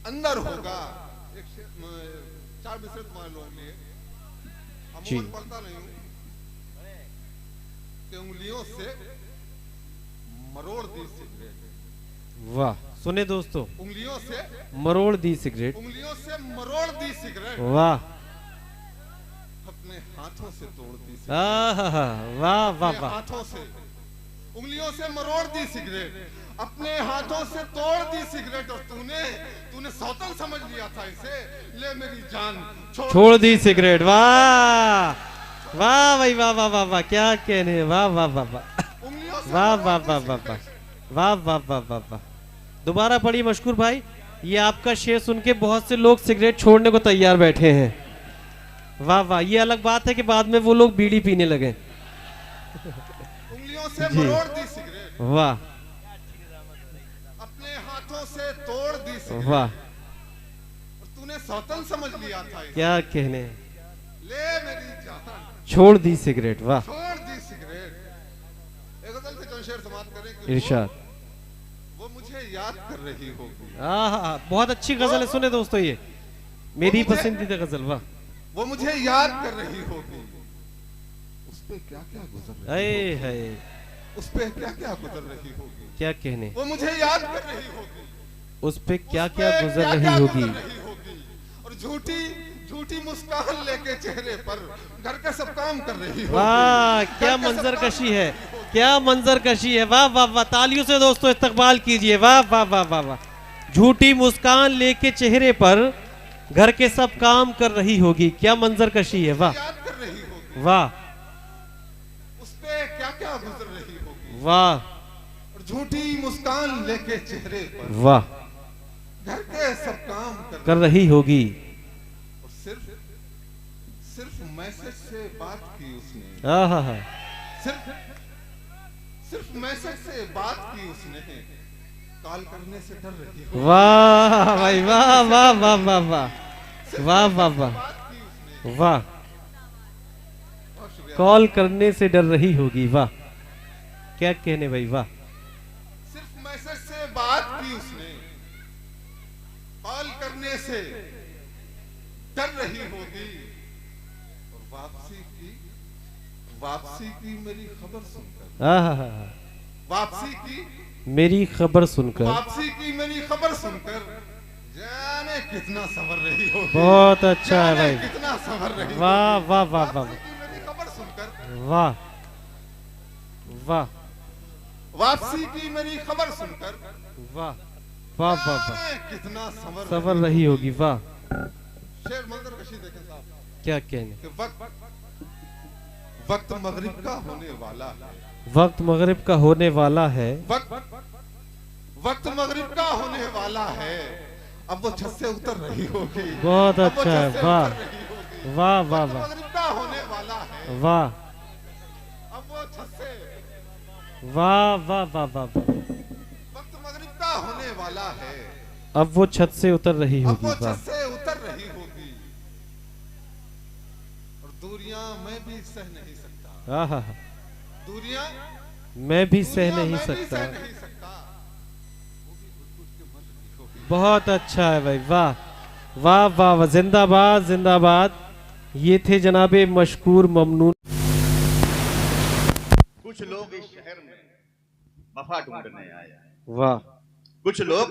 Speaker 5: अंदर होगा। एक चार मिसरे तुम्हारे लोगों के लिए,
Speaker 1: जी।
Speaker 5: अमूमन पढ़ता नहीं हूँ कि उंगलियों से मरोड़ दी सिगरेट,
Speaker 1: वाह, सुने दोस्तों,
Speaker 5: उंगलियों से
Speaker 1: मरोड़ दी सिगरेट,
Speaker 5: उंगलियों से मरोड़ दी सिगरेट,
Speaker 1: वाह,
Speaker 5: अपने हाथों से तोड़ दी सिगरेट,
Speaker 1: आहा, वाह वाह
Speaker 5: अपने
Speaker 1: वाह,
Speaker 5: हाथों से, उंगलियों से मरोड़ दी सिगरेट, अपने हाथों से तोड़ दी सिगरेट, और तूने सौतन समझ लिया था इसे, ले मेरी जान
Speaker 1: छोड़ दी सिगरेट, वाह वाह भाई, वाह वाह वाह वाह, क्या कहने, वाह वाह वाह वाह
Speaker 5: उंगलियों से
Speaker 1: वाह
Speaker 5: मरोड़
Speaker 1: वाह
Speaker 5: दी
Speaker 1: वाह वाह
Speaker 5: सिगरेट।
Speaker 1: वाह वाह वाह वाह वाह वाह, दोबारा पढ़िए मशकूर भाई। ये आपका शेर सुन के बहुत से लोग सिगरेट छोड़ने को तैयार बैठे हैं। वाह वाह, ये अलग बात है कि बाद में वो लोग बीड़ी पीने लगे।
Speaker 5: उंगलियों से मरोड़ दी सिगरेट,
Speaker 1: वाह,
Speaker 5: अपने हाथों से तोड़ दी सिगरेट,
Speaker 1: वाह,
Speaker 5: और तूने सौतन समझ लिया था इसे।
Speaker 1: क्या कहने,
Speaker 5: ले मेरी जान,
Speaker 1: छोड़ दी सिगरेट। वाह,
Speaker 5: छोड़ दी सिगरेट। एक गजल से जो शेर समाप्त करें कि
Speaker 1: इरशाद।
Speaker 5: वो मुझे याद कर रही होगी।
Speaker 1: हाँ, बहुत अच्छी गजल है, सुने दोस्तों, ये मेरी पसंदीदा गजल। वाह,
Speaker 5: वो मुझे याद कर रही होगी। उस पे क्या क्या गुजर रही
Speaker 1: है,
Speaker 5: उस पे क्या क्या गुजर रही होगी।
Speaker 1: क्या कहने,
Speaker 5: वो मुझे याद कर रही होगी।
Speaker 1: उस पे क्या क्या गुजर
Speaker 5: क्या
Speaker 1: रही
Speaker 5: क्या
Speaker 1: होगी।
Speaker 5: गुजर रही होगी। और झूठी झूठी मुस्कान लेके चेहरे पर घर का सब काम कर रही होगी।
Speaker 1: वाह, क्या
Speaker 5: घर का सब
Speaker 1: मंजर
Speaker 5: काम
Speaker 1: कशी
Speaker 5: कर
Speaker 1: है,
Speaker 5: रही होगी।
Speaker 1: क्या मंजर कशी है। वाह वाह वाह, तालियों से दोस्तों इस्तकबाल कीजिए। वाह वाह वाह वाह वाह। झूठी मुस्कान लेके चेहरे पर घर के सब काम कर रही होगी, क्या मंजर कशी है। वाह
Speaker 5: याद कर रही होगी।
Speaker 1: वाह
Speaker 5: उस पे क्या क्या गुजर रही होगी।
Speaker 1: वाह
Speaker 5: और झूठी मुस्कान लेके चेहरे पर
Speaker 1: वाह,
Speaker 5: घर के सब काम
Speaker 1: कर रही होगी।
Speaker 5: और सिर्फ सिर्फ मैसेज से बात की उसने।
Speaker 1: आहा,
Speaker 5: सिर्फ सिर्फ मैसेज से बात की उसने। कॉल करने से डर रही होगी।
Speaker 1: वाह भाई, वाह वाह वाह वाह वाह,
Speaker 5: सिर्फ
Speaker 1: वाह वाह
Speaker 5: मैसेज से
Speaker 1: वाह,
Speaker 5: बात की उसने।
Speaker 1: वाह,
Speaker 5: बहुत शुक्रिया।
Speaker 1: कॉल करने से डर रही होगी। वाह, क्या कहने भाई। वाह,
Speaker 5: सिर्फ मैसेज से बात की उसने, कॉल करने से डर रही होगी। और वापसी की मेरी खबर सुनकर,
Speaker 1: आहा,
Speaker 5: वापसी की
Speaker 1: मेरी खबर सुनकर,
Speaker 5: वापसी की मेरी खबर सुनकर जाने कितना सवर रही होगी।
Speaker 1: बहुत अच्छा है
Speaker 5: जाने
Speaker 1: भाई।
Speaker 5: कितना सवर रही होगी।
Speaker 1: वाह वाह वाह वाह,
Speaker 5: वापसी की मेरी खबर सुनकर,
Speaker 1: वाह वाह
Speaker 5: वापसी की मेरी खबर सुनकर
Speaker 1: वाह वाह वाह वाह,
Speaker 5: जाने कितना
Speaker 1: सवर रही होगी। वाह,
Speaker 5: शेर मंजर कशी देखें साहब
Speaker 1: क्या कहने,
Speaker 5: कि वक्त मगरिब का होने वाला है।
Speaker 1: वक्त मगरिब का होने वाला है।
Speaker 5: वक्त मगरिब का होने वाला है। अब वो छत से उतर रही होगी।
Speaker 1: बहुत
Speaker 5: अब वो
Speaker 1: अच्छा
Speaker 5: छत
Speaker 1: है।
Speaker 5: से
Speaker 1: वाह
Speaker 5: उतर रही होगी।
Speaker 1: वाह वाह
Speaker 5: वक्त
Speaker 1: वाह
Speaker 5: मगरिब का होने वाला है।
Speaker 1: वाह
Speaker 5: अब वो छत से
Speaker 1: वाह वाह वाह वाह,
Speaker 5: वक्त मगरिब का होने वाला है।
Speaker 1: अब वो छत से उतर रही
Speaker 5: अब
Speaker 1: होगी।
Speaker 5: वो
Speaker 1: वाह,
Speaker 5: छत से उतर रही होगी। और दूरियां मैं भी सह नहीं सकता।
Speaker 1: आहा,
Speaker 5: दूरियां
Speaker 1: मैं भी सह
Speaker 5: दूरियां
Speaker 1: नहीं
Speaker 5: मैं भी
Speaker 1: सकता।
Speaker 5: सह नहीं सकता। वो भी घुट-घुट के मर रही होगी।
Speaker 1: बहुत अच्छा है भाई। वाह वाह वाह वाह, जिंदाबाद जिंदाबाद। ये थे जनाबे मशकूर ममनून।
Speaker 6: कुछ लोग इस शहर में वफा ढूंढने आए हैं।
Speaker 1: वाह,
Speaker 6: कुछ लोग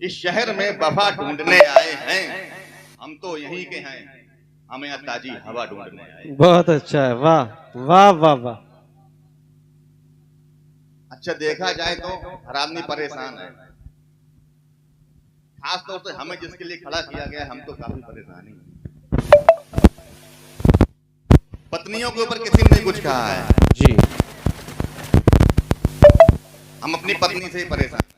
Speaker 6: इस शहर में वफा ढूंढने आए हैं। हम तो यहीं के हैं, हमें यहाँ ताजी हवा ढूंढने आए।
Speaker 1: बहुत अच्छा है। वाह वाह वाह वाह,
Speaker 6: अच्छा देखा जाए तो हर आदमी परेशान है, खास तौर से हमें जिसके लिए खड़ा किया गया हम तो काफी परेशान हैं। पत्नियों के ऊपर किसी ने नहीं कुछ कहा है
Speaker 1: जी।
Speaker 6: हम अपनी पत्नी से ही परेशान हैं।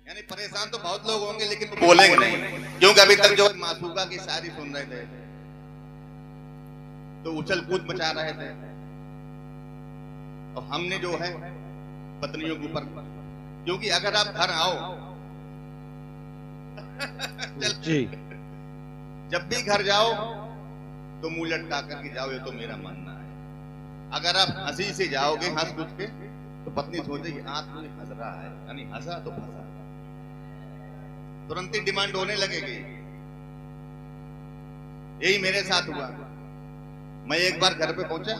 Speaker 6: यानी परेशान तो बहुत लोग होंगे लेकिन बोलेंगे नहीं, क्योंकि अभी तक जो मासूका की शायरी सुन रहे थे तो उछल कूद मचा रहे थे, और हमने जो है पत्नियों के ऊपर, क्योंकि अगर आप घर आओ
Speaker 1: जी,
Speaker 6: जब भी घर जाओ तो मुंह लटका करके जाओ, ये तो मेरा मानना है। अगर आप हंसी से जाओगे हंस कुछ के तो पत्नी सोचेगी आज कोई हंस रहा है, यानी हंसा तो फंसा, तुरंत ही डिमांड होने लगेगी। यही मेरे साथ हुआ। मैं एक बार घर पे पहुंचा,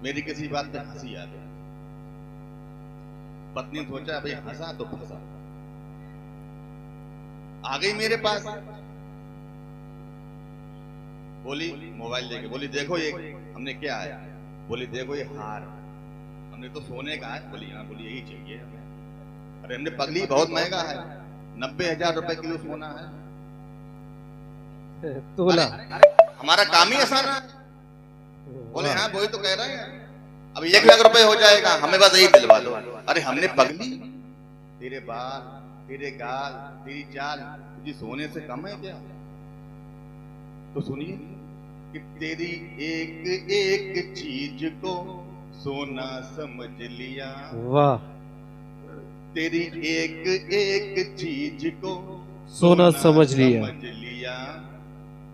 Speaker 6: मेरी किसी बात पे हंसी आ गई, पत्नी ने सोचा भाई हंसा तो फंसा, आ गई मेरे पास, बोली मोबाइल लेके, बोली देखो ये हमने क्या है, बोली देखो ये हार, हमने तो सोने का है, बोली हाँ, बोली यही चाहिए हमें। अरे हमने पगली बहुत महंगा है, 90,000 रुपए किलो सोना है,
Speaker 1: तोला।
Speaker 6: हमारा काम ही ऐसा रहा है। बोले हाँ वही तो कह रहे हैं, अब 1 लाख रुपए हो जाएगा, हमें बस यही दिलवा दो। अरे हमने पगली तेरे बाल, तेरे गाल, तेरी चाल तुझे सोने से कम है क्या? तो सुनिए कि तेरी एक एक चीज को सोना समझ लिया।
Speaker 1: वाह।
Speaker 6: तेरी एक एक चीज को
Speaker 1: सोना समझ लिया।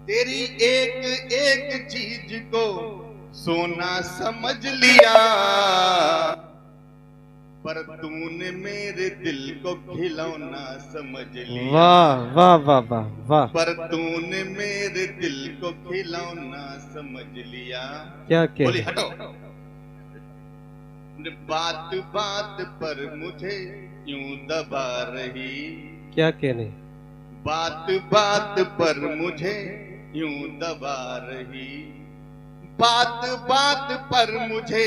Speaker 6: तेरी एक एक चीज को सोना समझ लिया, पर तूने मेरे दिल को खिलौना समझ लिया।
Speaker 1: वाह वाह वाह वाह वाह।
Speaker 6: पर तूने मेरे दिल को खिलौना समझ लिया।
Speaker 1: क्या
Speaker 6: बोली
Speaker 1: कह
Speaker 6: हटो। बात बात पर मुझे यूं दबा रही।
Speaker 1: क्या कहने?
Speaker 6: बात बात पर मुझे यूं दबा रही। बात बात पर मुझे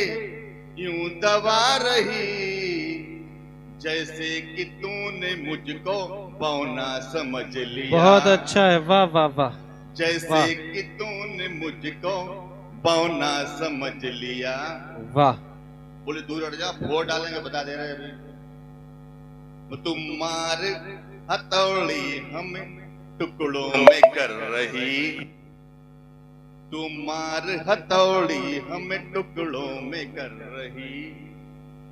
Speaker 6: यूं दबा रही, जैसे कि तूने मुझको पौना समझ लिया।
Speaker 1: बहुत अच्छा है। वाह वाह वाह।
Speaker 6: जैसे कि तूने मुझको पौना समझ लिया।
Speaker 1: वाह।
Speaker 6: बोले दूर हट जा, फोड़ डालेंगे, बता दे रहे अभी। तुम मार हथौड़ी हमें टुकड़ों में कर रही। तुम मार हथौड़ी हमें टुकड़ों में कर रही।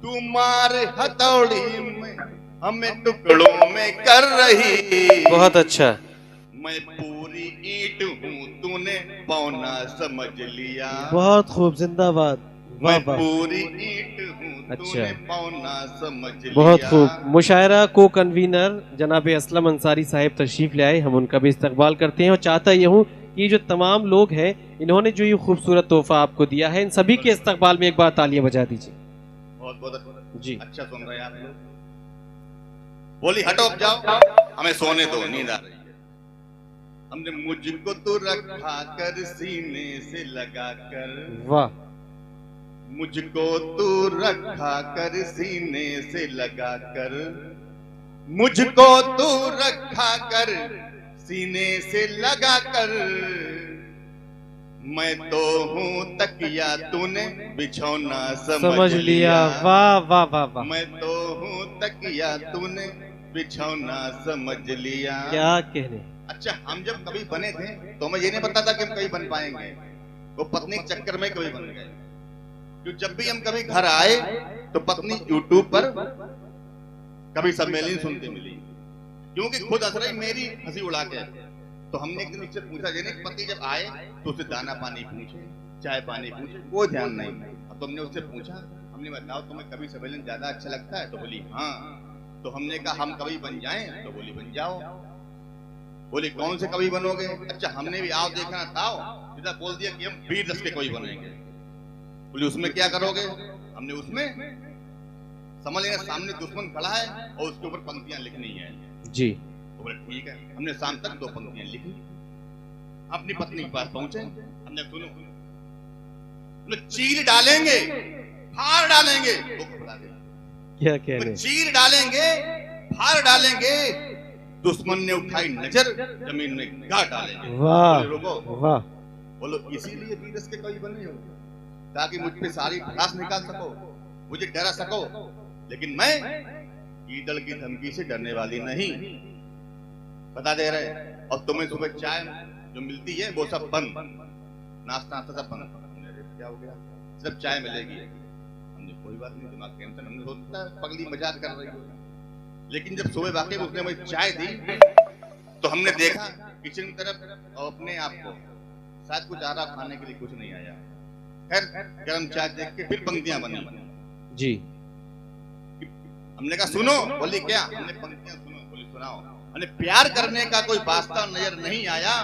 Speaker 6: तुम मार हथौड़ी में हमें टुकड़ों में कर रही।
Speaker 1: बहुत अच्छा।
Speaker 6: मैं पूरी ईंट हूँ, तूने पौना समझ लिया।
Speaker 1: बहुत खूब, जिंदाबाद। वाह
Speaker 6: मैं
Speaker 1: वाह।
Speaker 6: पूरी ईंट हूँ,
Speaker 1: अच्छा।
Speaker 6: तूने पौना समझ लिया।
Speaker 1: बहुत खूब। मुशायरा को कन्वीनर जनाब असलम अंसारी साहब तशरीफ ले आए, हम उनका भी इस्तकबाल करते हैं और चाहता यह हूँ कि जो तमाम लोग हैं इन्होंने जो ये खूबसूरत तोहफा आपको दिया है, इन सभी के इस्तकबाल में एक बार तालियां बजा दीजिए।
Speaker 6: बहुत बहुत
Speaker 1: जी।
Speaker 6: अच्छा सुन रहे हैं आप लोग। बोली हटो, अब जाओ, हमें सोने दो, नींद आ रही है। हमने मुझको तो रखा कर सीने से लगा कर।
Speaker 1: वाह।
Speaker 6: मुझको तू रखा कर सीने से लगा कर। मुझको तू रखा कर सीने से लगा कर। मैं तो हूँ तकिया, तूने बिछौना समझ लिया।
Speaker 1: वाह वाह वाह वाह।
Speaker 6: मैं तो हूँ तकिया, तूने बिछौना समझ लिया।
Speaker 1: क्या कहने?
Speaker 6: अच्छा, हम जब कभी बने थे तो हमें ये नहीं पता था कि हम कभी बन पाएंगे। वो पत्नी के चक्कर में कभी बन गए। क्यों जब भी हम कभी घर आए तो पत्नी यूट्यूब पर कभी सम्मेलन सुनते मिली, क्योंकि खुद हंस रही, मेरी हंसी उड़ा के। तो हमने एक दिन उससे पूछा, यानी पति जब आए तो उसे दाना पानी पूछे, चाय पानी पूछे, कोई ध्यान नहीं। अब तो हमने उससे पूछा, हमने बताओ तुम्हें कभी सम्मेलन ज्यादा अच्छा लगता है? तो बोली हाँ। तो हमने कहा हम कभी बन जाएं? तो बोली बन जाओ। बोली कौन से कभी बनोगे? अच्छा, हमने भी आओ देखना था, सीधा बोल दिया कि हम 20 रस के कभी बनेंगे। बोली उसमें क्या करोगे? हमने उसमें समझ लेना सामने दुश्मन खड़ा है और उसके ऊपर पंक्तियां लिखनी है।
Speaker 1: जी।
Speaker 6: तो बोले ठीक है। हमने शाम तक 2 पंक्तियां लिखी। अपनी पत्नी के पास पहुंचे, हमने सुनो, चीर डालेंगे, फाड़ डालेंगे, वो खबरा दे।
Speaker 1: क्या कहने?
Speaker 6: चीर डालेंगे, फाड़ डालेंगे, दुश्मन ने उठाई नजर, जमीन में गाड़ डालेंगे।
Speaker 1: वाह
Speaker 6: रुको,
Speaker 1: वाह।
Speaker 6: बोलो इसीलिए वीरस के कवि बने हो, ताकि मुझ पे सारी भड़ास निकाल सको, मुझे डरा सको। लेकिन मैं ईदल की धमकी से डरने वाली नहीं, बता दे रहे। और तुम्हें सुबह चाय जो मिलती है वो सब बंद, नाश्ता सब बंद। क्या हो गया? सिर्फ चाय मिलेगी। हमने कोई बात नहीं, दिमाग टेंशन, हमने सोचा पगली मजाक कर रही हो। लेकिन जब सुबह वाकई में उसने मुझे चाय दी तो हमने देखा किचन की तरफ और अपने आप को, शायद कुछ आ रहा, खाने के लिए कुछ नहीं आया। खैर गर्म चाय देख के फिर पंक्तियां बनी। जी। हमने कहा सुनो। बोली क्या? हमने पंक्तियां सुनो। बोली सुनाओ। हमने प्यार करने का कोई वास्ता नजर नहीं आया,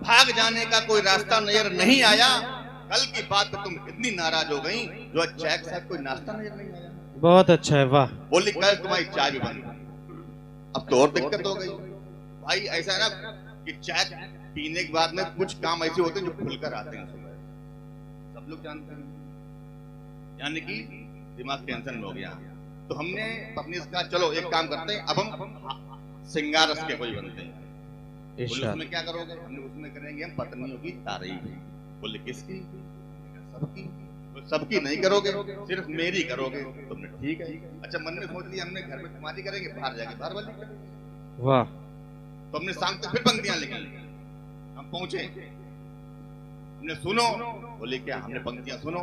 Speaker 6: भाग जाने का कोई रास्ता नजर नहीं आया। कल की बात पे तुम इतनी नाराज हो गई जो आज चाय के साथ कोई नाश्ता नजर नहीं आया।
Speaker 1: बहुत अच्छा है, वाह।
Speaker 6: बोली कल तुम्हारी चाय भी बंद। अब तो और दिक्कत हो गई भाई। ऐसा है ना कि चाय पीने के बाद में कुछ काम ऐसे होते हैं जो खुलकर आते हैं सुबह, सब लोग जानते हैं। यानी कि दिमाग टेंशन हो गया। तो हमने पत्नी से कहा चलो एक काम करते हैं, अब हम सिंगार रस के कोई बनते हैं। उसमें क्या करोगे? हमने उसमें करेंगे हम पत्नियों की तारीफ। बोले किसकी? सबकी। सबकी नहीं करोगे, सिर्फ मेरी करोगे। तुमने ठीक है, अच्छा मन में सोच लिया हमने घर में तुम्हारी करेंगे, बाहर जाके बाहर वाली करेंगे।
Speaker 1: वाह।
Speaker 6: तो हमने शाम तक फिर पंक्तियां लिखी। हम पहुंचे, हमने सुनो, बोले क्या? हमने पंक्तियां सुनो,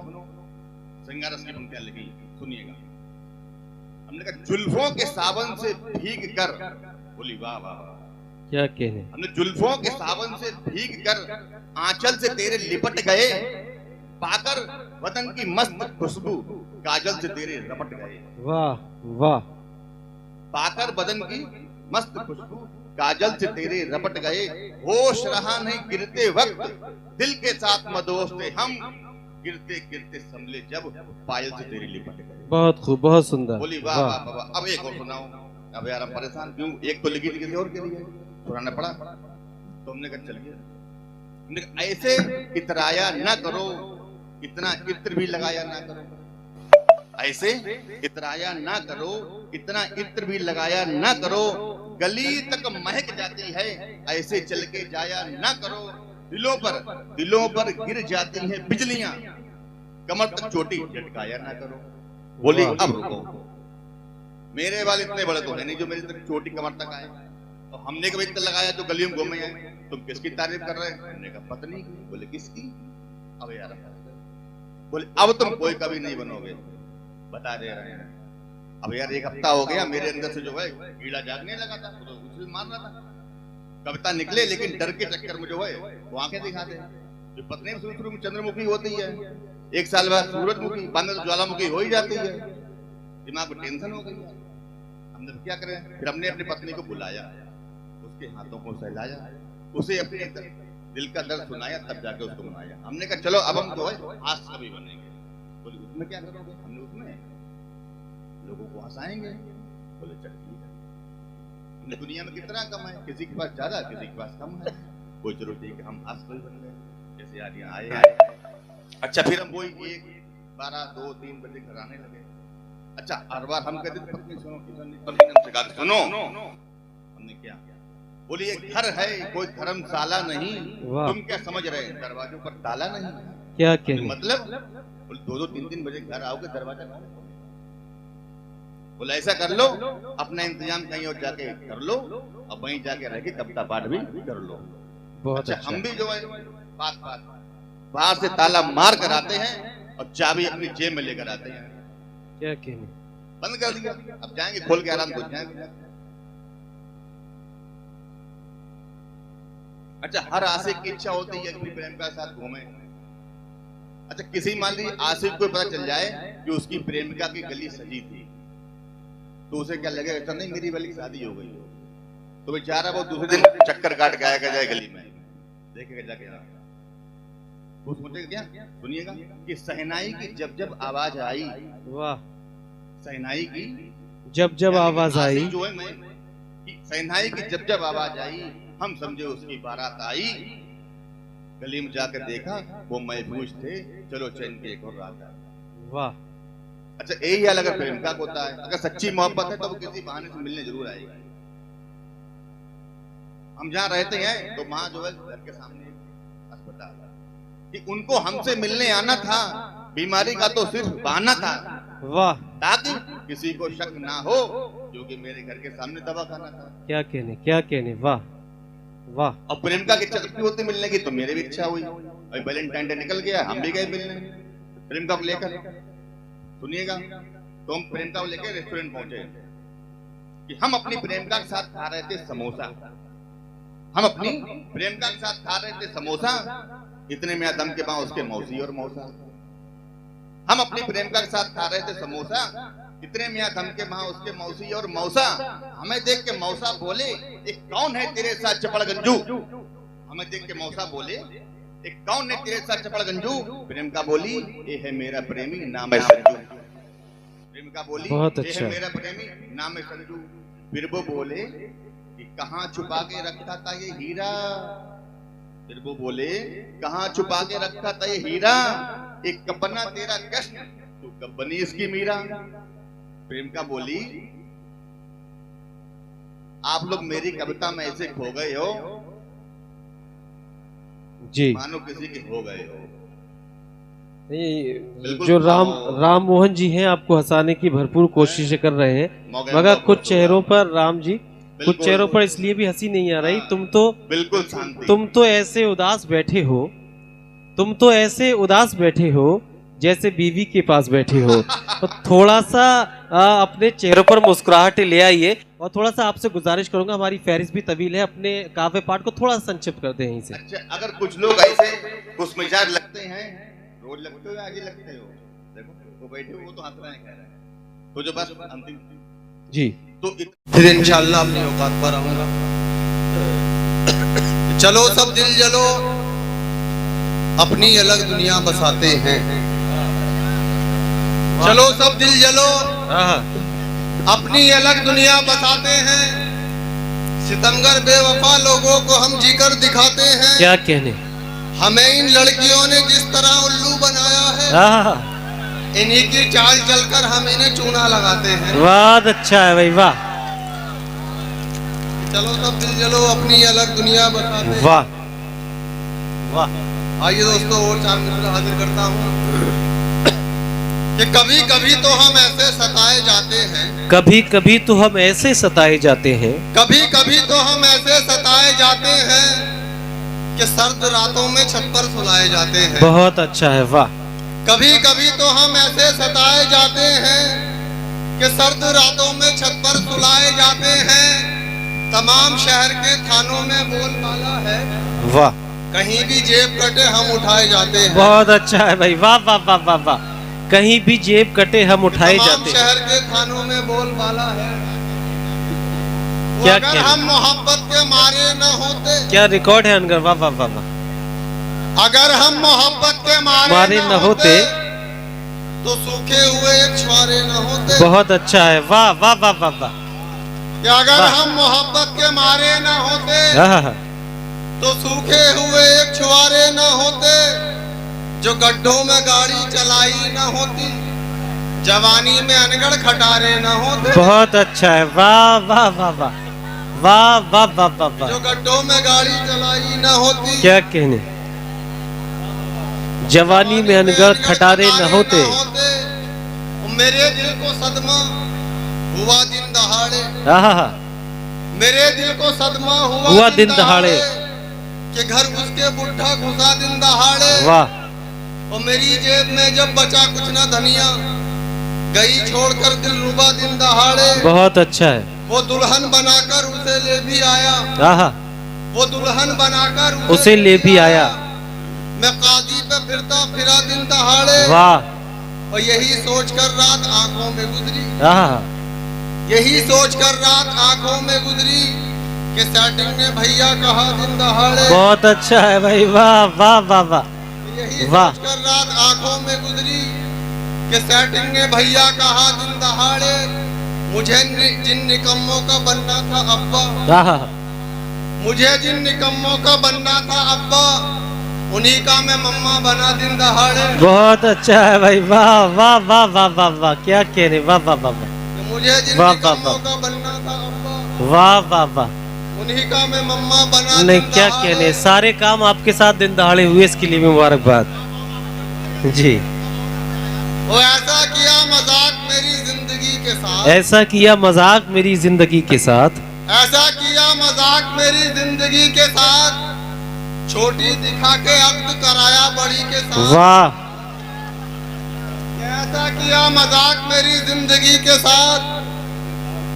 Speaker 6: श्रृंगार रस की पंक्तियां लिखी, सुनिएगा। हमने कहा जुल्फों के सावन से भीग कर, बोली वाह वाह
Speaker 1: क्या कहने।
Speaker 6: हमने जुल्फों के सावन से भीग कर आंचल से तेरे लिपट गए, पाकर वतन की मस्त खुशबू काजल से तेरे रपट गए।
Speaker 1: वाह वाह।
Speaker 6: पाकर बदन की मस्त खुशबू काजल से तेरे रपट गए, होश रहा नहीं गिरते वक्त दिल के साथ मदोश थे हम, गिरते गिरते संभले जब पायल से तेरी लिपट गए।
Speaker 1: बहुत खूब, बहुत सुंदर।
Speaker 6: बोली वाह वाह वाह। अब एक और सुनाओ। अब यार हम परेशान क्यों, एक तो लिखी थी किसी और के लिए, सुनाना पड़ा। तो हमने कहा चल गया, ऐसे इतराया ना करो, इतना इत्र भी लगाया ना करो। ऐसे इतराया ना करो, इतना इत्र भी लगाया ना करो, गली तक महक जाती है, ऐसे चल के जाया ना करो। दिलों पर गिर जाती हैं बिजलियां, कमर तक चोटी लटकाया ना करो। बोली अब रुको, मेरे वाले इतने बड़े तो है नहीं जो मेरी तक चोटी कमर तक आए, तो हमने कभी इतना लगाया जो गलियों में घूमे आए। तुम किसकी तारीफ कर रहे हैं? हमने कहा पत्नी की। बोले किसकी? अब यार बोले अब तुम कोई कभी नहीं बनोगे, बता दे रहे हैं। अब यार एक हफ्ता हो गया, मेरे अंदर से जो है कीड़ा जागने लगा था, तो उछल मार रहा था। कविता निकले लेकिन डर के चक्कर में जो है वो आंखें दिखाते हैं। जो पत्नी शुरू में चंद्रमुखी होती है, एक साल बाद सूरजमुखी, बाद में ज्वालामुखी हो ही जाती है। दिमाग में टेंशन हो गई। हमने क्या करें, फिर हमने अपनी पत्नी को बुलाया, उसके हाथों को सहलाया, उसे अपने दिल का दर्द सुनाया, तब जाके उसको मनाया। हमने कहा चलो अब हम जो है आज कभी बनेंगे। बोले उसमें क्या करोगे? हमने उसमें लोगों को हंसाएंगे। बोले चल ठीक है। हमने दुनिया में कितना कम है, किसी के पास ज्यादा, किसी के पास कम है, कोई जरूरत नहीं कि हम आज कभी बन गए। जैसे यार यहाँ आए, अच्छा फिर हम वही 1, 12, 2, 3 बजे घर आने लगे। अच्छा हर बार हम कहते थे पत्नी सुनो, पत्नी हमसे कहा सुनो। हमने क्या? बोली एक घर है, कोई धर्मशाला नहीं। तुम क्या समझ रहे हैं, दरवाजों पर ताला नहीं?
Speaker 1: क्या कहने
Speaker 6: मतलब? बोले 2-2, 3-3 बजे घर आओगे, दरवाजा खोलो। बोले ऐसा कर लो, अपना इंतजाम कहीं और जाके कर लो, और वहीं जाके रह के कविता पाठ भी कर लो।
Speaker 1: बहुत
Speaker 6: अच्छा हम भी जो है बात बाहर से ताला मार कर आते हैं और चाबी अपनी जेब में लेकर आते हैं।
Speaker 1: क्या कहने।
Speaker 6: बंद कर दिया, अब जाएंगे खोल के आराम से जाएंगे। अच्छा हर आशिक की इच्छा होती है कि प्रेमिका के साथ घूमे। अच्छा किसी मान लीजिए आशिक को पता चल जाए कि उसकी प्रेमिका की गली सजी थी, तो उसे क्या लगेगा? ऐसा नहीं मेरी वाली शादी हो गई, तो बेचारा वो दूसरे दिन चक्कर काट के आएगा जाए गली में, देखेगा जाके। वो सोचेगा क्या? सुनिएगा कि सहनाई की जब जब आवाज आई,
Speaker 1: वाह,
Speaker 6: सहनाई की
Speaker 1: जब जब आवाज आई,
Speaker 6: जो है मैं सहनाई की जब जब आवाज आई, हम समझे उसकी बारात आई। गली में जाकर देखा वो महफूज थे, चलो चैन की एक और रात आई।
Speaker 1: वाह।
Speaker 6: अच्छा यही हाल अगर प्रेमिका को होता है, अगर सच्ची मोहब्बत है तो वो किसी बहाने से मिलने जरूर आएगी। हम जहाँ रहते हैं तो वहां जो है घर के सामने अस्पताल है, कि उनको हमसे मिलने आना था, बीमारी का तो सिर्फ बहाना था।
Speaker 1: वाह।
Speaker 6: ताकि किसी को शक ना हो क्योंकि मेरे घर के सामने दवाखाना था।
Speaker 1: क्या कहने, क्या कहने। वाह वाह।
Speaker 6: और प्रेमिका की इच्छा कितनी होती मिलने की, तो मेरी भी इच्छा हुई। अभी वैलेंटाइन डे निकल गया, हम भी गए मिलने प्रेमिका को लेकर। सुनिएगा, तो हम प्रेमिका को लेकर रेस्टोरेंट पहुंचे कि हम अपनी प्रेमिका के साथ खा रहे थे समोसा। हम अपनी प्रेमिका के साथ खा रहे थे समोसा, इतने में दम के बाद उसके मौसी और मौसा। हम अपनी प्रेमिका के साथ खा रहे थे समोसा, इतने में दम के वहां उसके मौसी और मौसा। हमें देख के मौसा बोले, एक कौन है तेरे साथ चपड़गंजू? हमें देख के मौसा बोले, एक कौन है तेरे साथ चपड़गंजू? प्रेमिका बोली, ये है मेरा प्रेमी, नाम है संजू। प्रेमिका बोली,
Speaker 1: बहुत
Speaker 6: ये
Speaker 1: अच्छा।
Speaker 6: है मेरा प्रेमी, नाम है संजू। फिर वो बोले कि कहाँ छुपा के रखा था ये हीरा? फिर वो बोले, कहाँ छुपा के रखा था ये हीरा? एक कपना तेरा कृष्ण, तू कब बनी इसकी मीरा? प्रेमिका बोली, आप लोग मेरी कविता में ऐसे खो गए हो
Speaker 1: जी,
Speaker 6: मानो किसी के हो गए हो।
Speaker 1: जो राम मोहन जी हैं आपको हंसाने की भरपूर कोशिशें कर रहे हैं, मगर कुछ चेहरों पर राम जी, कुछ चेहरों पर इसलिए भी हंसी नहीं आ रही। तुम तो ऐसे उदास बैठे हो जैसे बीवी के पास बैठे हो। तो थोड़ा सा अपने चेहरों पर मुस्कुराहट ले आइए। और थोड़ा सा आपसे गुजारिश करूंगा, हमारी फहरिस्त भी तवील है, अपने काव्य पाठ को थोड़ा सा संक्षिप्त कर दें यहीं से।
Speaker 6: अच्छा, अगर कुछ लोग ऐसे खुशमिजाज लगते हैं, रोज लगते हो या आज ही लगते हो, देखो वो बैठे हो, वो तो हंस रहे हैं, कह रहे हैं, तो जो बस अंतिम
Speaker 1: जी,
Speaker 6: तो
Speaker 7: फिर इंशाल्लाह अपनी औकात पर आऊंगा। चलो सब दिल जलो, अपनी अलग दुनिया बसाते हैं। चलो सब दिल जलो, अपनी अलग दुनिया बसाते हैं। सितमगर बेवफा लोगों को हम जीकर दिखाते हैं।
Speaker 1: क्या कहने,
Speaker 7: हमें इन लड़कियों ने जिस तरह उल्लू बनाया है, इन्हीं की चाल चलकर हम इन्हें चूना लगाते हैं।
Speaker 1: बहुत अच्छा है भाई, वाह
Speaker 7: चलो सब दिल जलो, अपनी अलग दुनिया बसाते हैं।
Speaker 1: वाह वाह।
Speaker 7: आइए दोस्तों, और 4 मिनट हाजिर करता हूँ कि कभी कभी तो हम ऐसे सताए जाते हैं,
Speaker 1: कभी कभी तो हम ऐसे सताए जाते हैं,
Speaker 7: कभी कभी तो हम ऐसे सताए जाते हैं कि सर्द रातों में छत पर सुलाए जाते हैं।
Speaker 1: बहुत अच्छा है, वाह।
Speaker 7: कभी कभी तो हम ऐसे सताए जाते हैं कि सर्द रातों में छत पर सुलाए जाते हैं। तमाम शहर के थानों में बोलबाला है,
Speaker 1: वाह।
Speaker 7: कहीं भी जेब कटे हम उठाए जाते हैं।
Speaker 1: बहुत अच्छा है भाई, वाह वाह वाह वाह वाह। कहीं भी जेब कटे हम उठाए जाते हैं।
Speaker 7: शहर के थानों में बोलबाला है।
Speaker 1: क्या
Speaker 7: अगर हम मोहब्बत के मारे न होते,
Speaker 1: क्या रिकॉर्ड है अनगर, वाह वाह वाह वाह।
Speaker 7: अगर हम मोहब्बत के मारे न होते तो सूखे हुए एक छुआरे न होते।
Speaker 1: बहुत अच्छा है, वाह वाह वाह वाह वाह।
Speaker 7: अगर हम मोहब्बत के मारे न होते तो सूखे हुए एक छुआरे न होते। जो गड्ढों में गाड़ी चलाई न होती, जवानी में अनगढ़ खटारे न होते।
Speaker 1: बहुत अच्छा है, वाह वाह वाह वाह वाह वाह वाह वाह वाह।
Speaker 7: जो गड्ढों में गाड़ी चलाई न होती,
Speaker 1: क्या कहने, जवानी में अनगढ़ खटारे न होते।
Speaker 7: मेरे दिल को सदमा हुआ दिन दहाड़े, मेरे दिल को सदमा हुआ दिन दहाड़े कि घर घुस के बुढ़ा घुसा दिन दहाड़े।
Speaker 1: वाह।
Speaker 7: और मेरी जेब में जब बचा कुछ ना धनिया, गई छोड़कर दिल रुबा दिन दहाड़े।
Speaker 1: बहुत अच्छा है।
Speaker 7: वो दुल्हन बनाकर उसे ले भी आया, वो दुल्हन बनाकर
Speaker 1: उसे ले भी आया।
Speaker 7: मैं काजी पे फिरता फिरा दिन दहाड़े।
Speaker 1: वाह।
Speaker 7: और यही सोचकर रात आंखों में गुजरी, यही सोचकर रात आंखों में गुजरी कि सेटिंग ने भैया कहा दिन दहाड़े।
Speaker 1: बहुत अच्छा है भाई, वाह वाह वाह वाह।
Speaker 7: यही सोचकर रात आंखों में गुजरी कि सेटिंग ने भैया कहा दिन दहाड़े। मुझे जिन निकम्मों का बनना था अब्बा, मुझे जिन निकम्मों का बनना था अब्बा, उन्हीं का मैं मम्मा बना दिन दहाड़े।
Speaker 1: बहुत अच्छा है भाई, वाह वाह वाह वाह वाह वाह। क्या कह रहे, वाह वाह वाह वाह।
Speaker 7: मुझे जिन निकम्मों का बनना था अब्बा,
Speaker 1: वाह वाह वाह,
Speaker 7: उन्हीं का मैं मम्मा बना।
Speaker 1: नहीं क्या कहने, सारे काम आपके साथ दिन दहाड़े हुए, इसके लिए मुबारकबाद जी।
Speaker 7: वो ऐसा किया मजाक मेरी जिंदगी के साथ,
Speaker 1: ऐसा किया मजाक मेरी जिंदगी के साथ,
Speaker 7: ऐसा किया मजाक मेरी जिंदगी के साथ। छोटी दिखा के अक्द कराया बड़ी के साथ।
Speaker 1: वाह।
Speaker 7: ऐसा किया मजाक मेरी जिंदगी के साथ,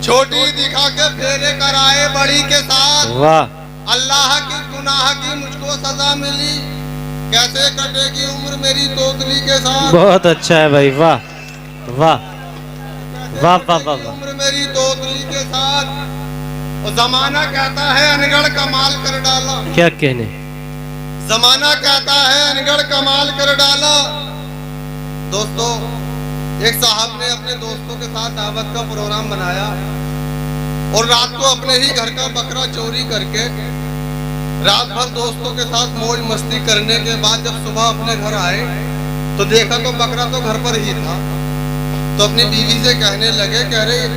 Speaker 7: छोटी दिखा के फेरे कराए बड़ी के साथ।
Speaker 1: वाह।
Speaker 7: अल्लाह की गुनाह की मुझको सजा मिली, कैसे कटेगी उम्र मेरी तोतली के साथ।
Speaker 1: बहुत अच्छा है भाई, वाह वाह वाह वाह वाह।
Speaker 7: उम्र मेरी तोतली के साथ। और जमाना कहता है अनगढ़ कमाल कर डाला,
Speaker 1: क्या कहने,
Speaker 7: जमाना कहता है अनगढ़ कमाल कर डाला। दोस्तों, एक साहब ने अपने दोस्तों के साथ दावत का प्रोग्राम बनाया और रात को अपने ही घर का बकरा चोरी करके रात भर दोस्तों के साथ मौज मस्ती करने के बाद जब सुबह अपने घर आए तो देखा तो बकरा तो घर पर ही था। तो अपनी बीवी से कहने लगे, कह रहे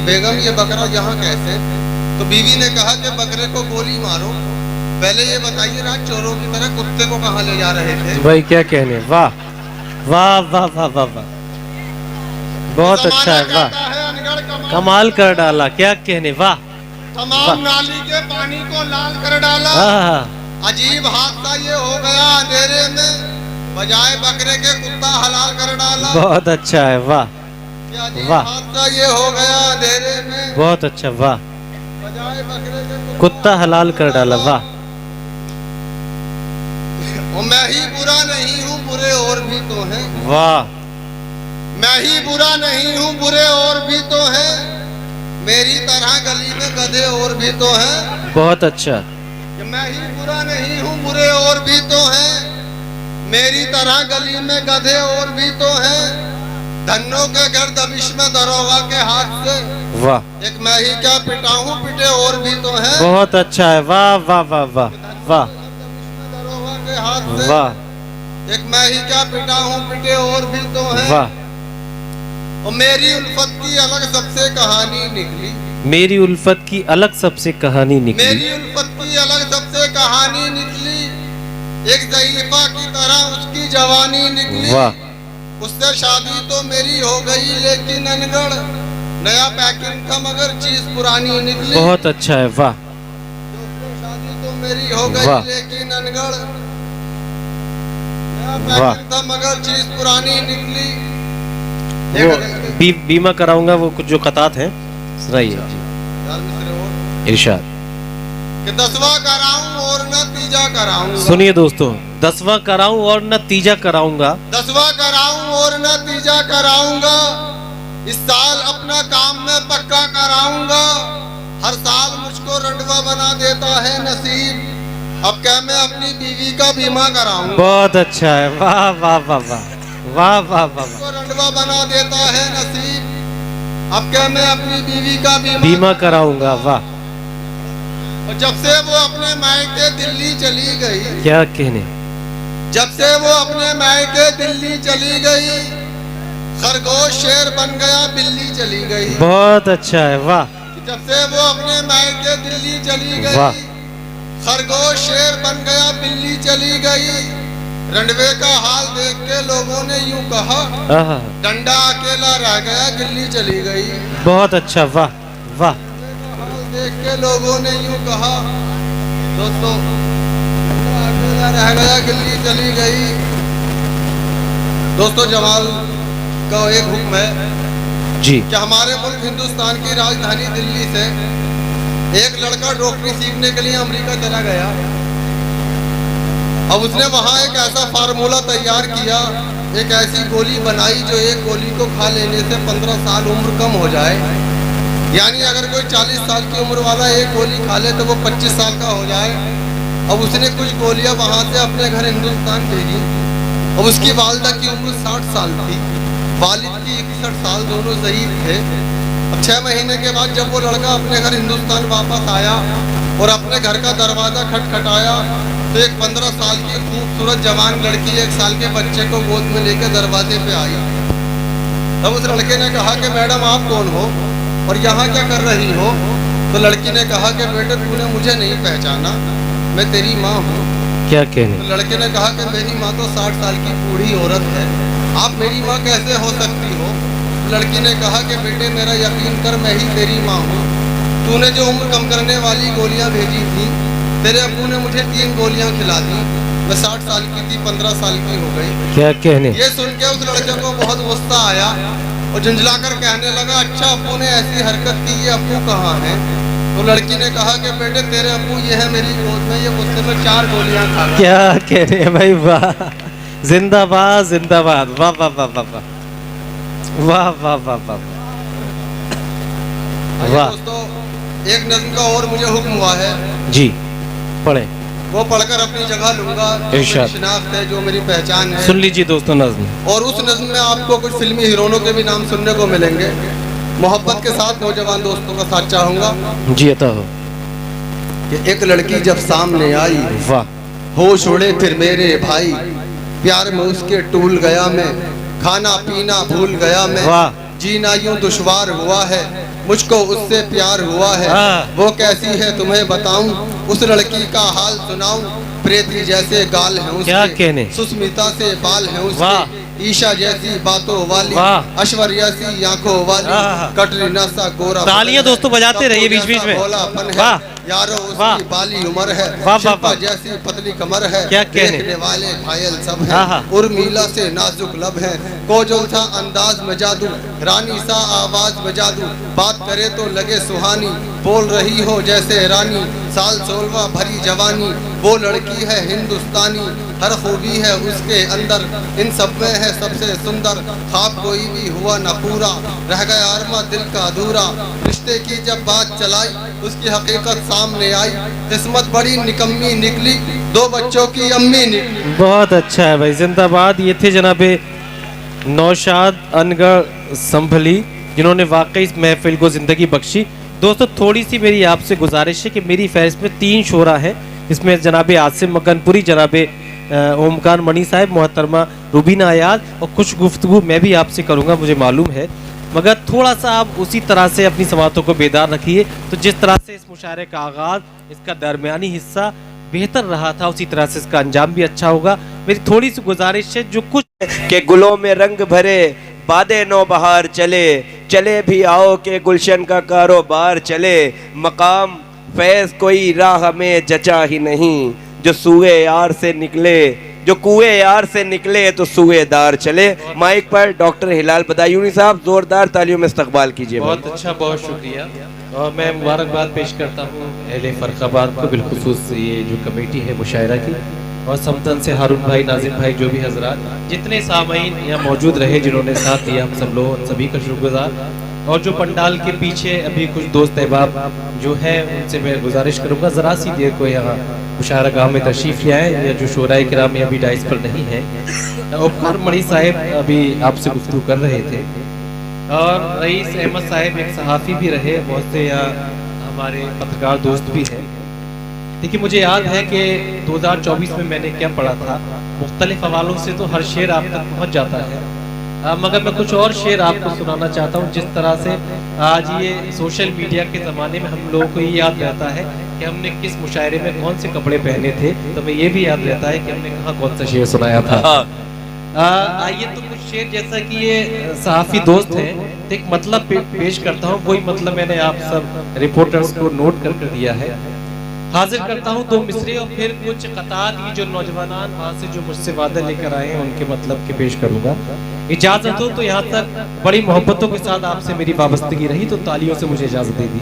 Speaker 7: बेगम ये बकरा यहाँ कैसे? तो बीवी ने कहा कि बकरे को गोली मारो, पहले ये बताइए रात चोरों की तरह कुत्ते को कहाँ ले जा रहे थे?
Speaker 1: भाई क्या कहने, वाह वाह वाह वाह वाह वाह, बहुत अच्छा है, वाह, कमाल कर डाला, क्या कहने, वाह,
Speaker 7: तमाम नाली के पानी को लाल कर डाला। अजीब हादसा ये हो गया अंधेरे में, बजाय बकरे के कुत्ता हलाल कर डाला।
Speaker 1: बहुत अच्छा है, वाह वाह,
Speaker 7: हादसा ये हो गया अंधेरे में,
Speaker 1: बहुत अच्छा, वाह,
Speaker 7: बजाय बकरे के
Speaker 1: कुत्ता हलाल कर डाला, वाह।
Speaker 7: मैं ही बुरा नहीं हूँ, बुरे और भी तो हैं,
Speaker 1: वाह,
Speaker 7: मैं ही बुरा नहीं हूँ, बुरे और भी तो हैं, मेरी तरह गली में गधे और भी तो हैं।
Speaker 1: बहुत अच्छा,
Speaker 7: मैं ही बुरा नहीं हूँ, बुरे और भी तो हैं, मेरी तरह गली में गधे और भी तो हैं, धन्नों के घर दबिश में दरोगा के हाथ से,
Speaker 1: वाह,
Speaker 7: एक मैं ही क्या पिटा हूँ, पिटे और भी तो हैं।
Speaker 1: बहुत अच्छा है, वाह वाह वाह वाह वाह,
Speaker 7: दरोगा के हाथ से,
Speaker 1: वाह,
Speaker 7: एक मैं ही क्या पिटा हूँ, पिटे और भी तो हैं।
Speaker 1: वाह,
Speaker 7: और मेरी उल्फत की अलग सबसे कहानी निकली,
Speaker 1: मेरी उल्फत की अलग सबसे कहानी निकली,
Speaker 7: मेरी उल्फत की अलग सबसे कहानी निकली, एक ज़ईफ़ा की तरह उसकी जवानी निकली।
Speaker 1: वाह,
Speaker 7: उससे शादी तो मेरी हो गई लेकिन अनगढ़, नया पैकिंग था मगर चीज पुरानी निकली।
Speaker 1: बहुत अच्छा है, वाह,
Speaker 7: शादी तो मेरी हो गई
Speaker 1: वाह,
Speaker 7: लेकिन अनगढ़, नया पैकिंग था मगर चीज पुरानी निकली।
Speaker 1: वो बीमा कराऊंगा, वो कुछ जो कतात हैं सही है जी, इरशाद
Speaker 7: कि 10वां कराऊं और नतीजा कराऊं।
Speaker 1: सुनिए दोस्तों, 10वां कराऊं और नतीजा कराऊंगा,
Speaker 7: 10वां कराऊं और नतीजा कराऊंगा, इस साल अपना काम में पक्का कराऊंगा, हर साल मुझको रंडवा बना देता है नसीब, अब क्या मैं अपनी बीवी का बीमा कराऊंगा।
Speaker 1: बहुत अच्छा है, वाह वाह वाह वाह वाह वाह वाह,
Speaker 7: रंडवा बना देता है नसीब, अब क्या मैं अपनी बीवी का
Speaker 1: बीमा कराऊंगा, वाह।
Speaker 7: और जब से वो अपने मायके दिल्ली चली गई,
Speaker 1: क्या कहने,
Speaker 7: जब से वो अपने मायके दिल्ली चली गई, खरगोश शेर बन गया, बिल्ली चली गई।
Speaker 1: बहुत अच्छा है, वाह,
Speaker 7: जब से वो अपने मायके दिल्ली चली गई,
Speaker 1: वाह,
Speaker 7: खरगोश शेर बन गया, बिल्ली चली गई। रंडवे का हाल देख के लोगों ने यूं कहा, डंडा अकेला रह गया, गिल्ली चली गई।
Speaker 1: बहुत अच्छा, वाह वाह,
Speaker 7: हाल देख के लोगों ने यूं कहा, दोस्तों अकेला रह गया, गिल्ली चली गई। दोस्तों जमाल का एक हुक्म है
Speaker 1: जी
Speaker 7: कि हमारे मुल्क हिंदुस्तान की राजधानी दिल्ली से एक लड़का डॉक्टरी सीखने के लिए अमेरिका चला गया। अब उसने वहाँ एक ऐसा फार्मूला तैयार किया, एक ऐसी गोली बनाई जो एक गोली को खा लेने से 15 साल उम्र कम हो जाए, यानी अगर कोई 40 साल की उम्र वाला एक गोली खा ले तो वो 25 साल का हो जाए। अब उसने कुछ गोलियां वहाँ से अपने घर हिंदुस्तान भेजी। अब उसकी वालिदा की उम्र 60 साल थी, वालिद की 61 साल, दोनों शहीद थे। अब 6 महीने के बाद जब वो लड़का अपने घर हिंदुस्तान वापस आया और अपने घर का दरवाज़ा खटखटाया तो एक 15 साल की खूबसूरत जवान लड़की 1 साल के बच्चे को गोद में लेकर दरवाजे पे आई। तब उस लड़के ने कहा कि मैडम आप कौन हो और यहाँ क्या कर रही हो? तो लड़की ने कहा कि बेटे तूने मुझे नहीं पहचाना, मैं तेरी माँ हूँ।
Speaker 1: क्या कहने,
Speaker 7: तो लड़के ने कहा कि मेरी माँ तो 60 साल की बूढ़ी औरत है, आप मेरी माँ कैसे हो सकती हो? तो लड़की ने कहा कि बेटे मेरा यकीन कर, मैं ही तेरी माँ हूँ। तूने जो उम्र कम करने वाली गोलियाँ भेजी थी, तेरे अब्बू ने मुझे 3 गोलियां खिला दी, मैं 60 साल की थी, 15 साल की हो गई।
Speaker 1: क्या कहने,
Speaker 7: ये सुन के उस लड़के को बहुत गुस्सा आया और झुंझलाकर कहने लगा, अच्छा अब्बू ने ऐसी हरकत की, ये अब्बू कहाँ है? तो लड़की ने कहा कि बेटे तेरे अब्बू ये है मेरी गोद में, ये गुस्से में 4 गोलियां खा गया।
Speaker 1: क्या कहने भाई, वाह, जिंदाबाद जिंदाबाद, वाह वाह वाह वाह वाह वाह वाह वाह वाह।
Speaker 7: दोस्तों एक नज़्म का और मुझे हुक्म हुआ है
Speaker 1: जी, पढ़े,
Speaker 7: वो पढ़कर अपनी जगह लूंगा, जो मेरी शिनाख्त है, जो मेरी पहचान है।
Speaker 1: सुन लीजिए दोस्तों नज़्म, और
Speaker 7: उस नज़्म में आपको कुछ फिल्मी हीरोनों के भी नाम सुनने को मिलेंगे। मोहब्बत के साथ नौजवान दोस्तों का साथ चाहूंगा
Speaker 1: जी, अता हो
Speaker 7: कि एक लड़की जब सामने आई,
Speaker 1: वाह,
Speaker 7: होश उड़े फिर मेरे भाई, प्यार में उसके टूल गया मैं, खाना पीना भूल गया मैं,
Speaker 1: वाह,
Speaker 7: जीना यूं दुश्वार हुआ है, मुझको उससे प्यार हुआ है, वो कैसी है तुम्हें बताऊं, उस लड़की का हाल सुनाऊं, प्रेती जैसे गाल हैं उसके,
Speaker 1: क्या कहने,
Speaker 7: सुस्मिता से बाल हैं उसके, ईशा जैसी बातों वाली, ऐश्वर्या सी आंखों वाली, कटरीना सा गोरा।
Speaker 1: तालियां दोस्तों बजाते रहिए बीच बीच में।
Speaker 7: भोलापन है यारो उसकी बाली उम्र है, शिल्पा जैसी पतली कमर है,
Speaker 1: क्या
Speaker 7: देखने वाले घायल सब हैं, उर्मिला से नाजुक लब है, कोजल सा अंदाज में जादू, रानी सा आवाज में जादू, बात करे तो लगे सुहानी, बोल रही हो जैसे रानी, साल 16वां भरी जवानी, वो लड़की है हिंदुस्तानी, हर खूबी है उसके अंदर, इन सब में है सबसे सुंदर, ख्वाब कोई भी हुआ न पूरा, रह गया अरमा दिल का अधूरा, रिश्ते की जब बात चलाई उसकी हकीकत सामने आई, किस्मत बड़ी निकम्मी निकली, 2 बच्चों की अम्मी निकली।
Speaker 1: बहुत अच्छा है भाई, जिंदाबाद। ये थे जनाबे नौशाद अनगर संभली, जिन्होंने वाकई इस महफिल को जिंदगी बख्शी। दोस्तों थोड़ी सी मेरी आपसे गुजारिश है कि मेरी फहरिस्त में 3 शोरा है, इसमें जनाबे आसिम मकनपुरी, जनाबे ओमकार मणि साहब, मोहतरमा रुबीना आयाज, और कुछ गुफ्तगू मैं भी आपसे करूँगा मुझे मालूम है, मगर थोड़ा सा आप उसी तरह से अपनी समातों को बेदार रखिए। तो जिस तरह से इस मुशायरे का आगाज़, इसका दरमियानी हिस्सा बेहतर रहा था, उसी तरह से इसका अंजाम भी अच्छा होगा। मेरी थोड़ी सी गुजारिश है, जो कुछ
Speaker 8: के गुलों में रंग भरे बादे नौ बहार चले, चले भी आओ के गुलशन का कारोबार चले, मकाम फैज कोई राह में जचा ही नहीं, जो सूए यार से निकले, जो कुएं यार से निकले तो सूएदार चले। माइक पर डॉक्टर हिलाल बदायूनी साहब, जोरदार तालियों में इस्तकबाल कीजिए।
Speaker 1: बहुत अच्छा, बहुत शुक्रिया। और मैं मुबारकबाद पेश करता हूँ अहले फरखाबाद को, बिलखुसूस ये जो कमेटी है मुशायरा की, और समतन से हारून भाई, नाजिम भाई, जो भी हजरात, जितने सामीन यहाँ मौजूद रहे, जिन्होंने साथ दिया, हम सब लोग सभी का शुक्रगुजार। और जो पंडाल के पीछे अभी कुछ दोस्त अहबाब जो है, उनसे मैं गुजारिश करूँगा ज़रा सी देर को यहाँ मुशायरा गाँव में तशरीफ़ ले आए, या जो शोराए किराम अभी डाइस पर नहीं है। ओमकार मणि साहब अभी आपसे गुफ्तगू कर रहे थे, और रईस अहमद साहब एक सहाफ़ी भी रहे, बहुत से यहाँ हमारे पत्रकार दोस्त भी हैं। देखिए मुझे याद है कि 2024 में मैंने क्या पढ़ा था, मुख्तलिफ हवालों से तो हर शेर आप तक पहुँच जाता है, मगर मैं कुछ और शेर आपको सुनाना चाहता हूँ। जिस तरह से आज ये सोशल मीडिया के ज़माने में हम लोगों को ये याद रहता है कि हमने किस मुशायरे में कौन से कपड़े पहने थे, तो मैं ये भी याद रहता है कि हमने कहाँ कौन सा शेर सुनाया था। आइए तो कुछ शेर, जैसा कि ये सहाफ़ी दोस्त हैं, एक मतलब पेश करता हूँ, वही मतलब मैंने आप सब रिपोर्टर्स को नोट कर दिया है। हाजिर करता हूँ 2 मिसरे और फिर कुछ कतार, ये जो नौजवान वहाँ से जो मुझसे वादा लेकर आए हैं उनके मतलब के पेश करूँगा। इजाजत हो तो यहाँ तक बड़ी मोहब्बतों के साथ आपसे मेरी वाबस्तगी रही, तो तालियों से मुझे इजाजत दे दी।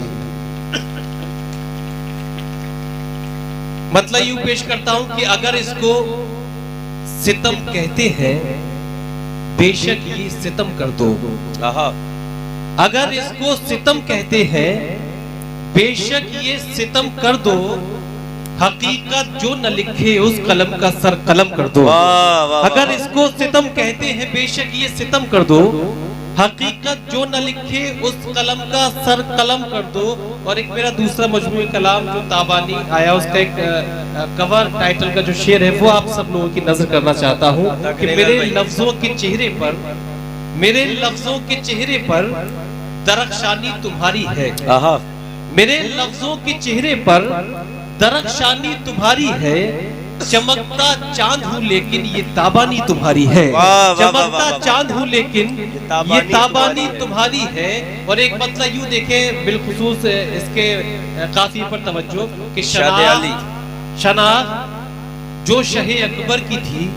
Speaker 1: मतलब यूं पेश करता हूं कि अगर इसको सितम कहते हैं, बेशक ये सितम कर दो। अगर इसको सितम कहते हैं, बेशक ये सितम कर दो, हकीकत जो न लिखे उस कलम का सर कलम कर दो। अगर इसको सितम कहते हैं, बेशक ये सितम कर दो, हकीकत जो न लिखे उस कलम का सर कलम कर दो। और एक मेरा दूसरा मजमूई कलाम जो ताबानी आया, उसका एक कवर टाइटल का जो शेर है वो आप सब लोगों की नजर करना चाहता हूँ कि मेरे लफ्जों के चेहरे पर, मेरे लफ्जों के चेहरे पर दरख्शानी तुम्हारी है। मेरे लफ्जों के चेहरे पर दरख्शानी तुम्हारी है, चमकता चांद हूँ लेकिन ये ताबानी तुम्हारी है। चमकता चांद हूँ लेकिन ये ताबानी तुम्हारी है। और एक मतलब यूं देखें, बिलखुसूस इसके काफी पर तवज्जो कि शनाख्त जो शहे अकबर की थी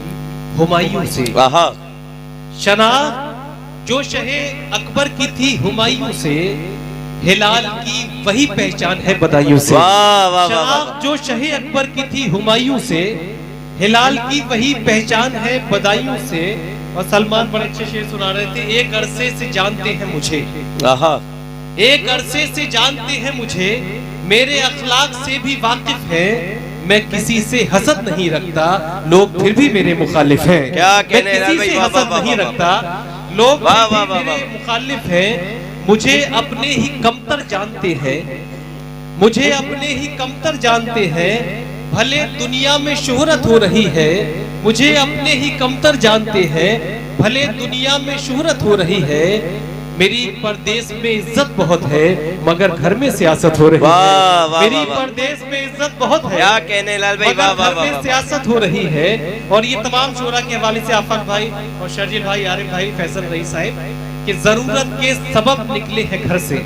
Speaker 1: हुमायूं से, शनाख्त जो शहे अकबर की थी हुमायूं से, हिलाल की वही पहचान है बदायूं से। शनाख्त जो शहे अकबर की थी हुमायूं से, हिलाल की वही पहचान है बदायूं से। और सलमान बड़े अच्छे शेर सुना रहे थे, एक अरसे से जानते हैं मुझे, एक अरसे से जानते हैं मुझे, मेरे अखलाक से भी वाकिफ है, मैं किसी से हसद नहीं रखता, लोग फिर भी मेरे मुखालिफ हैं।
Speaker 8: क्या कहने,
Speaker 1: मैं किसी से हसद नहीं रखता, लोग मेरे मुखालिफ हैं। मुझे अपने ही कमतर जानते हैं, मुझे अपने ही कमतर जानते हैं, भले दुनिया में शोहरत हो रही है, मुझे अपने ही कमतर जानते हैं, भले दुनिया में शोहरत हो रही है, मेरी परदेश में इज्जत बहुत है मगर घर में सियासत हो रही है। मेरी परदेश में इज्जत बहुत है,
Speaker 8: क्या कहने लाल भाई,
Speaker 1: मगर घर में सियासत हो रही है। और ये तमाम शोरा के हवाले से आफाक भाई और शर्जील भाई, आरिफ भाई, फैसल रईस साहब कि जरूरत के सबब निकले हैं घर से।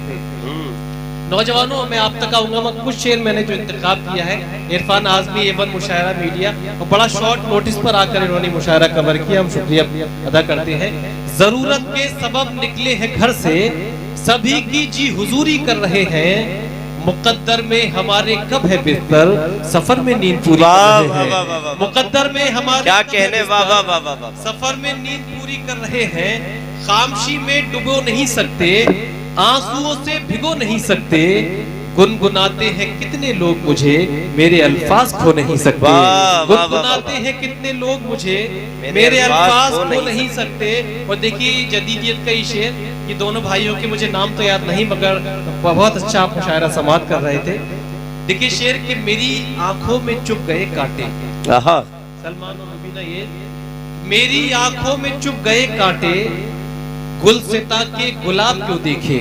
Speaker 1: नौजवानों, मैं आप तक आऊंगा, मैं कुछ शेर मैंने जो इंतखाब किया है, इरफान आजमी एवन मुशायरा मीडिया, और बड़ा शॉर्ट नोटिस पर आकर इन्होंने मुशायरा कवर किया, हम शुक्रिया अदा करते हैं। जरूरत के सबब निकले हैं घर से, सभी की जी हुजूरी कर रहे हैं, मुकद्दर में हमारे कब है बिस्तर, सफर में नींद पूरी कर रहे हैं। मुकद्दर में हमारे
Speaker 8: क्या कहने, वाह वाह वाह वाह,
Speaker 1: सफर में नींद पूरी कर रहे हैं, खामोशी में डुबो नहीं सकते, आंसुओं से भिगो नहीं सकते, गुनगुनाते हैं कितने लोग मुझे, मेरे अल्फाज खो नहीं सकते। गुनगुनाते हैं कितने लोग मुझे, मेरे अल्फाज खो नहीं सकते। और देखिए जदीदियत का ये शेर, ये दोनों भाइयों के मुझे नाम तो याद नहीं मगर बहुत अच्छा आप मुशायरा समाअत कर रहे थे। देखिए शेर कि मेरी आंखों में चुभ गए कांटे, सलमान और रुबीना, ये मेरी आंखों में चुभ गए कांटे, गुलसिता के गुलाब क्यों देखे।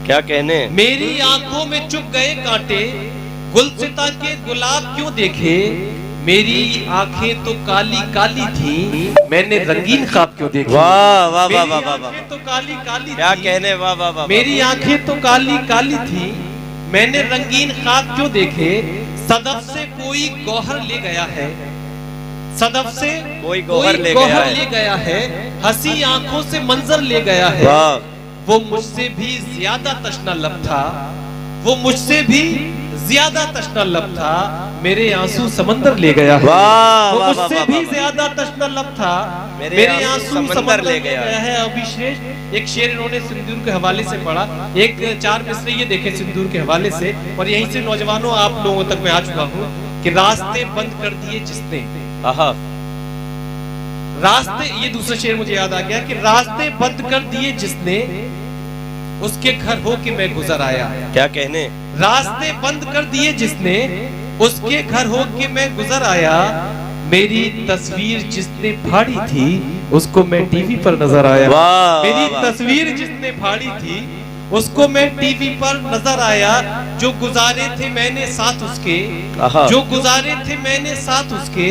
Speaker 8: क्या कहने,
Speaker 1: मेरी आंखों में चुभ गए कांटे, गुलसिता के गुलाब क्यों देखे, मेरी आंखें तो काली काली थी, मैंने रंगीन ख्वाब क्यों देखे।
Speaker 8: वाह वाह वाह वाह वाह,
Speaker 1: तो काली काली,
Speaker 8: क्या कहने, वाह वाह वाह,
Speaker 1: मेरी आंखें तो काली काली थी, मैंने रंगीन ख्वाब क्यों देखे, सदफ से कोई गौहर ले गया है, सदफ से
Speaker 8: कोई गौहर ले
Speaker 1: गया है, हंसी आंखों से मंजर ले गया है, वो मुझसे भी ज्यादा तशना लब था, वो मुझसे भी ज्यादा तशना लब था, मेरे आंसू समंदर ले गया है। वो मुझसे भी ज्यादा तशना लब था, मेरे आंसू समंदर ले गया है। अभी शेष एक शेर इन्होंने सिंदूर के हवाले से पढ़ा, एक 4 मिसरे ये देखे सिंदूर के हवाले से। और यहीं से नौजवानों आप लोगों तक मैं आ चुका हूँ कि रास्ते बंद कर दिए जिसने, रास्ते, ये दूसरा शेर मुझे याद आ गया कि रास्ते बंद कर दिए जिसने, उसके घर हो के मैं गुजर आया।
Speaker 8: क्या कहने,
Speaker 1: रास्ते बंद कर दिए जिसने, उसके घर हो के मैं गुजर आया, मेरी तस्वीर जिसने फाड़ी थी, उसको मैं टीवी पर नजर आया। मेरी तस्वीर जिसने फाड़ी थी, उसको मैं टीवी पर नजर आया, जो गुजारे थे मैंने साथ उसके, जो गुजारे थे मैंने साथ उसके,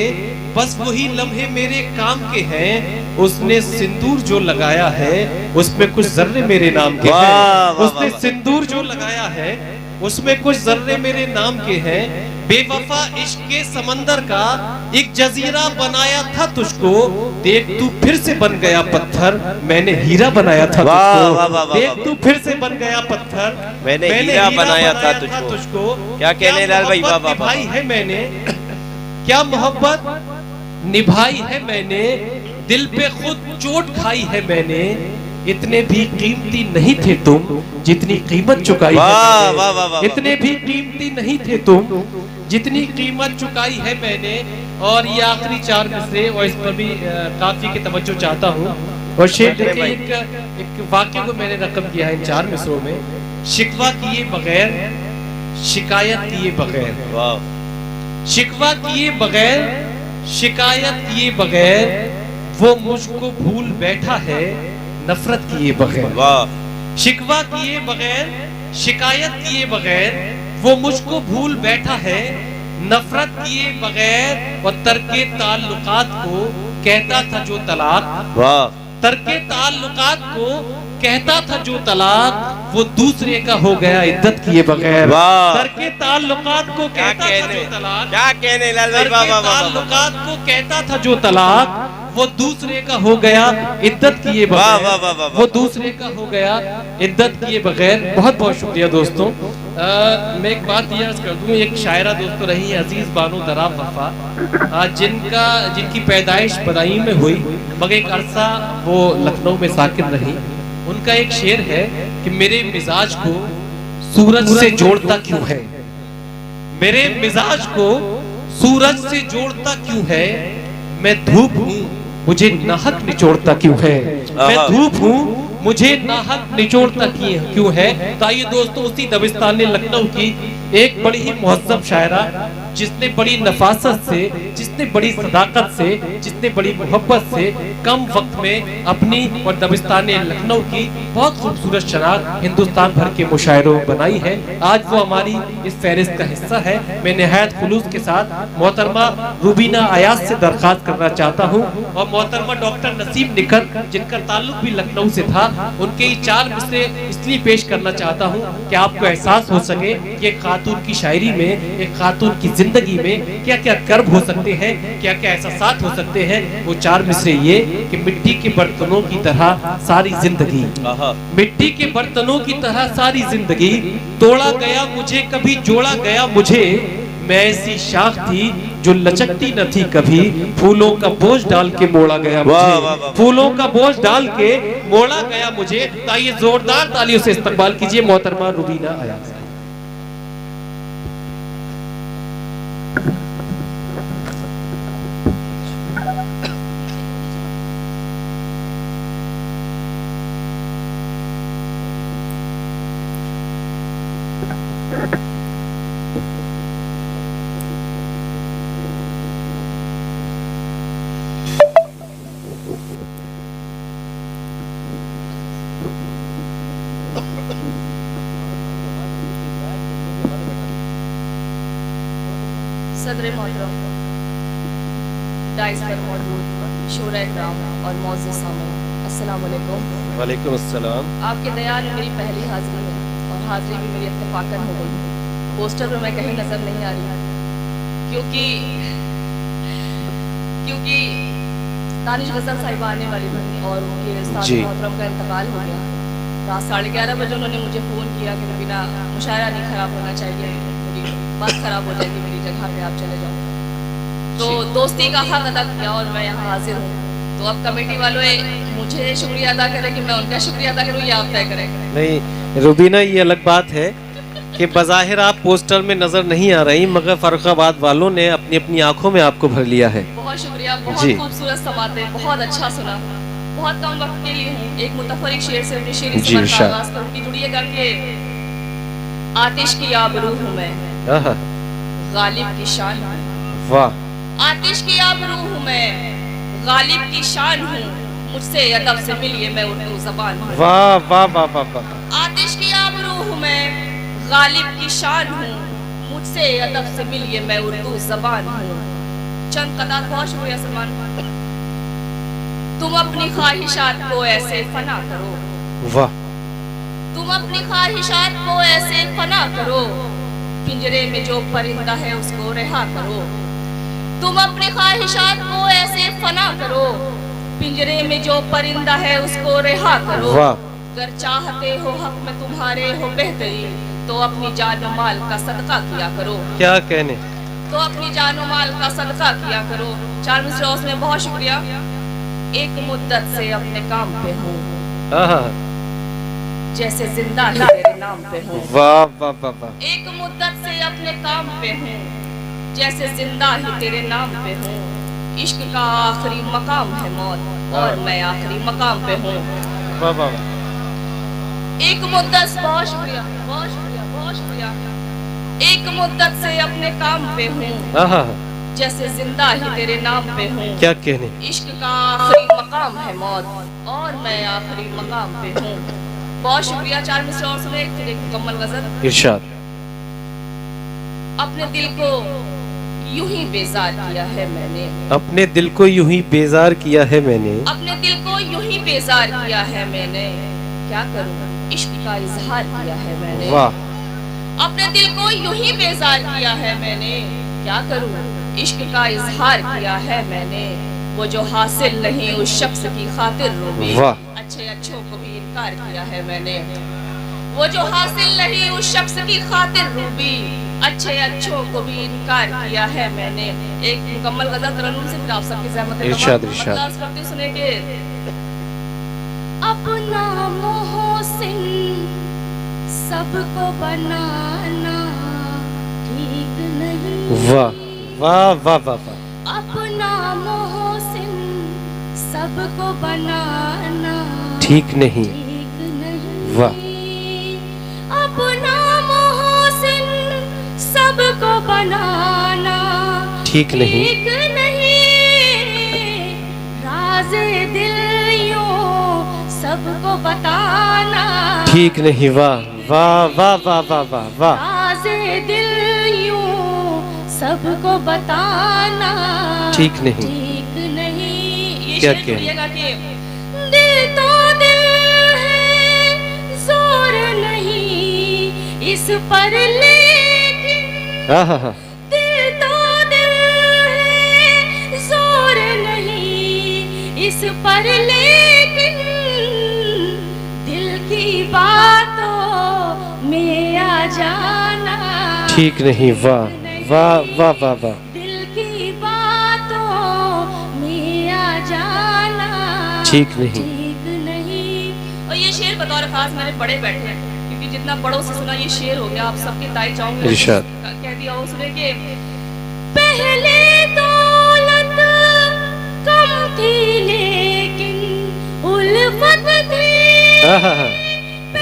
Speaker 1: बस वही लम्हे मेरे काम के हैं, उसने सिंदूर जो लगाया है उसमें कुछ जर्रे मेरे नाम के हैं, उसने सिंदूर जो लगाया है उसमें कुछ जर्रे मेरे नाम के हैं, बेवफा इश्क के समंदर का एक जजीरा बनाया था तुझको, देख तू फिर से बन गया पत्थर, मैंने हीरा बनाया था तुझको। देख तू फिर से बन गया पत्थर,
Speaker 8: मैंने हीरा बनाया था तुझको। क्या कहने लाल भाई, वाह वाह,
Speaker 1: भाई है मैंने, क्या मोहब्बत निभाई है मैंने, दिल पे खुद चोट खाई है मैंने, इतने भी कीमती नहीं थे तुम जितनी कीमत चुकाई है, इतने भी कीमती नहीं थे तुम जितनी कीमत चुकाई है मैंने। और ये आखिरी 4 मिसरे, और इस पर भी काफी की तवज्जो चाहता हूँ। और शेर देखिए, एक वाक्य को मैंने रकम किया है इन 4 मिसरों में, शिकवा किए बगैर, शिकायत किए बगैर, शिकवा किए बगैर, शिकायत किए बगैर, वो मुझको भूल बैठा है, नफरत किए बगैर। शिकवा किए बगैर, शिकायत किए बगैर, वो मुझको भूल बैठा है, नफरत किए बगैर, और तर्के ताल्लुकात को कहता था जो तलाक, तर्के ताल्लुकात को कहता था जो तलाक, वो दूसरे का हो गया इद्दत किए बगैर। तर्के ताल्लुकात को कहता था जो तलाक,
Speaker 8: क्या कहने लाल भाई,
Speaker 1: तर्के ताल्लुकात को कहता था जो तलाक, वो दूसरे का हो गया इद्दत किए बगैर, वो दूसरे का हो गया इद्दत किए बगैर। बहुत बहुत शुक्रिया दोस्तों। मैं एक बात ये अर्ज कर दूं, एक शायरा दोस्तों रही है अजीज बानो दराब वफा, जिनकी पैदाइश बदायूं में हुई मगर एक अरसा वो लखनऊ में साकिन रही। उनका एक शेर है कि मेरे मिजाज को सूरज से जोड़ता क्यों है, मेरे मिजाज को सूरज से जोड़ता क्यों है, मैं धूप हूँ मुझे नाहक निचोड़ता क्यों है, मैं धूप हूँ मुझे नाहक निचोड़ता क्यों है। तो आइए दोस्तों, उसी दबिस्तान लखनऊ की एक बड़ी ही मुहज्जब शायरा, जिसने बड़ी नफासत से, जिसने बड़ी सदाकत से, जिसने बड़ी मोहब्बत से कम वक्त में अपनी और दबिस्तान लखनऊ की बहुत खूबसूरत शनाख्त हिंदुस्तान भर के मुशायरों बनाई है। आज वो हमारी इस फहरिस्त का हिस्सा है। मैं निहायत खुलूस के साथ मोहतरमा रूबीना अयाज से दरख्वास्त करना चाहता हूँ और मोहतरमा डॉक्टर नसीम निखत, जिनका ताल्लुक भी लखनऊ से था, उनके ये 4 मिसरे इसलिए पेश करना चाहता हूँ कि आपको एहसास हो सके कि एक खातून की शायरी में, एक खातून की जिंदगी में क्या क्या कर्ब हो सकते हैं, क्या क्या एहसास हो सकते हैं। वो 4 मिसरे ये कि मिट्टी के बर्तनों की तरह सारी जिंदगी, मिट्टी के बर्तनों की तरह सारी जिंदगी, तोड़ा गया मुझे कभी जोड़ा गया मुझे, मैं ऐसी शाख थी जो लचकती न थी कभी, फूलों का बोझ डाल के मोड़ा गया मुझे, फूलों का बोझ डाल के मोड़ा गया मुझे। तो आइए जोरदार तालियों से इस्तकबाल कीजिए मोहतरमा रूबीना अयाज।
Speaker 9: सदर मोहतरम, डाइस पर मौजूद शोरा इकराम और मौजूद सामईन, अस्सलाम वालेकुम।
Speaker 1: वालेकुम अस्सलाम।
Speaker 9: आपके दयाल में मेरी पहली हाजिरी है और हाजिरी भी मेरी इत्तेफाकन हो गई है। पोस्टर पर मैं कहीं नजर नहीं आ रही क्योंकि दानिश गजल साहिबा आने वाली थी और उनके उस्ताद मोहतरम का इंतकाल हो गया। रात 11:30 बजे उन्होंने मुझे फ़ोन किया कि बिना मुशायरा नहीं खराब होना चाहिए, मेरी बात खराब हो जाएगी, मेरी जगह पे आप चले जाओ। तो दोस्ती का हक अदा किया और मैं यहाँ हाजिर हूँ। तो अब कमेटी वालों मुझे शुक्रिया अदा करें कि मैं उनका शुक्रिया अदा करूँ, ये आप तय करें।
Speaker 1: नहीं रूबीना, ये अलग बात है कि बज़ाहिर आप पोस्टर में नजर नहीं आ रही, मगर फर्रुखाबाद वालों ने अपनी अपनी आंखों में आपको भर लिया है।
Speaker 9: बहुत शुक्रिया, बहुत खूबसूरत समाते, बहुत अच्छा सुना। बहुत कम वक्त के लिए हूँ, एक मुतफरिक शेर से अपनी शेरी सफर का आगाज़ करूँगी। जुड़िएगा कि आतिश की आबरू हूँ मैं, गालिब की शान हूँ।
Speaker 1: वाह।
Speaker 9: आतिश की आबरू हूँ मैं, गालिब की शान हूँ, मुझसे अदब से मिलिए मैं उर्दू ज़बान हूँ।
Speaker 1: वाह वाह वाह वाह वाह।
Speaker 9: आतिश की आबरू हूँ मैं, गालिब की शान हूँ, मुझसे अदब से मिलिए मैं उर्दू ज़बान हूँ। चंद कदार, बहुत शुक्रिया सलमान। तुम अपनी ख्वाहिशात को ऐसे फना करो,
Speaker 1: वाह।
Speaker 9: तुम अपनी ख्वाहिशात को ऐसे फना करो, पिंजरे में जो परिंदा है उसको रिहा करो। तुम अपनी ख्वाहिशात को ऐसे फना करो, पिंजरे में जो परिंदा है उसको रिहा करो। अगर चाहते हो हक में तुम्हारे हो बेहतरी, तो अपनी जान माल का सदका किया करो।
Speaker 1: क्या कहने,
Speaker 9: तो अपनी जान माल का सदका किया करो। 4 मिसरे में बहुत शुक्रिया। एक मुद्दत से अपने काम पे हूँ, जैसे जिंदा ही तेरे नाम पे हूँ।
Speaker 1: वाह वाह वाह वाह।
Speaker 9: एक मुद्दत से अपने काम पे हूँ, जैसे जिंदा ही तेरे नाम पे हूँ। इश्क का आखिरी मकाम है मौत और मैं आखिरी मकाम पे हूँ।
Speaker 1: वाह वाह।
Speaker 9: एक मुद्दत, बहुत शुक्रिया, बहुत शुक्रिया, बहुत शुक्रिया। एक मुद्दत से अपने काम पे हूँ, जैसे जिंदा ही तेरे नाम पे हूँ।
Speaker 1: क्या कहने,
Speaker 9: इश्क का आखिरी मकाम है मौत और मैं आखिरी मकाम पे हूँ। बहुत शुक्रिया। 4 मिसरे और सुने, फिर एक मुकम्मल गजल।
Speaker 1: इरशाद।
Speaker 9: अपने दिल को यूं ही बेजार किया है मैंने,
Speaker 1: अपने दिल को यूं ही बेजार किया है मैंने,
Speaker 9: अपने दिल को यूं ही बेजार किया है मैंने। क्या करूँ, इश्क का इजहार किया है मैंने।
Speaker 1: वाह।
Speaker 9: अपने दिल को यूं ही बेजार किया है मैंने, क्या करूँ, इश्क का इजहार किया है मैंने। वो जो हासिल नहीं उस शख्स की खातिर रूबी, अच्छे अच्छों को भी इनकार किया है मैंने। वो जो हासिल नहीं उस शख्स की खातिर रूबी, अच्छे अच्छों को भी इनकार किया है मैंने। एक मुकम्मल गजल तरन्नुम से फिर आप सबकी ज़हमत
Speaker 1: इरशाद इरशाद
Speaker 9: करते सुने के अपना मोहसिन सबको बनाना ठीक नहीं।
Speaker 1: वाह वाह वाह वाह।
Speaker 9: अपना मोहसिन सबको बनाना
Speaker 1: ठीक नहीं।
Speaker 9: वाह। अपना मोहसिन बनाना
Speaker 1: ठीक नहीं,
Speaker 9: राज़े दिल यूं सबको बताना
Speaker 1: ठीक नहीं। वाह वाह वाह वाह वाह वाह वाह।
Speaker 9: राज़े दिल यूं सबको बताना
Speaker 1: ठीक नहीं,
Speaker 9: ठीक नहीं। ये
Speaker 1: क्या
Speaker 9: शेर
Speaker 1: क्या?
Speaker 9: सुनिएगा कि दिल तो दिल है जोर नहीं इस पर लेकिन
Speaker 1: हाँ हाँ हाँ,
Speaker 9: दिल तो दिल है जोर नहीं इस पर लेकिन दिल की बातों में आ जाना
Speaker 1: ठीक नहीं। वाह वाह वाह वाह वाह।
Speaker 9: दिल की बातों में आ जाना
Speaker 1: ठीक नहीं,
Speaker 9: ठीक नहीं। और ये शेर बतौर खास मैंने बड़े बैठे हैं क्योंकि जितना बड़ों से सुना ये शेर हो गया, आप सबके ताई चाहूंगे
Speaker 1: इरशाद।
Speaker 9: कह दिया हो उसने कि पहले दौलत कम थी लेकिन उल्फत थी।
Speaker 1: हाँ हाँ हाँ,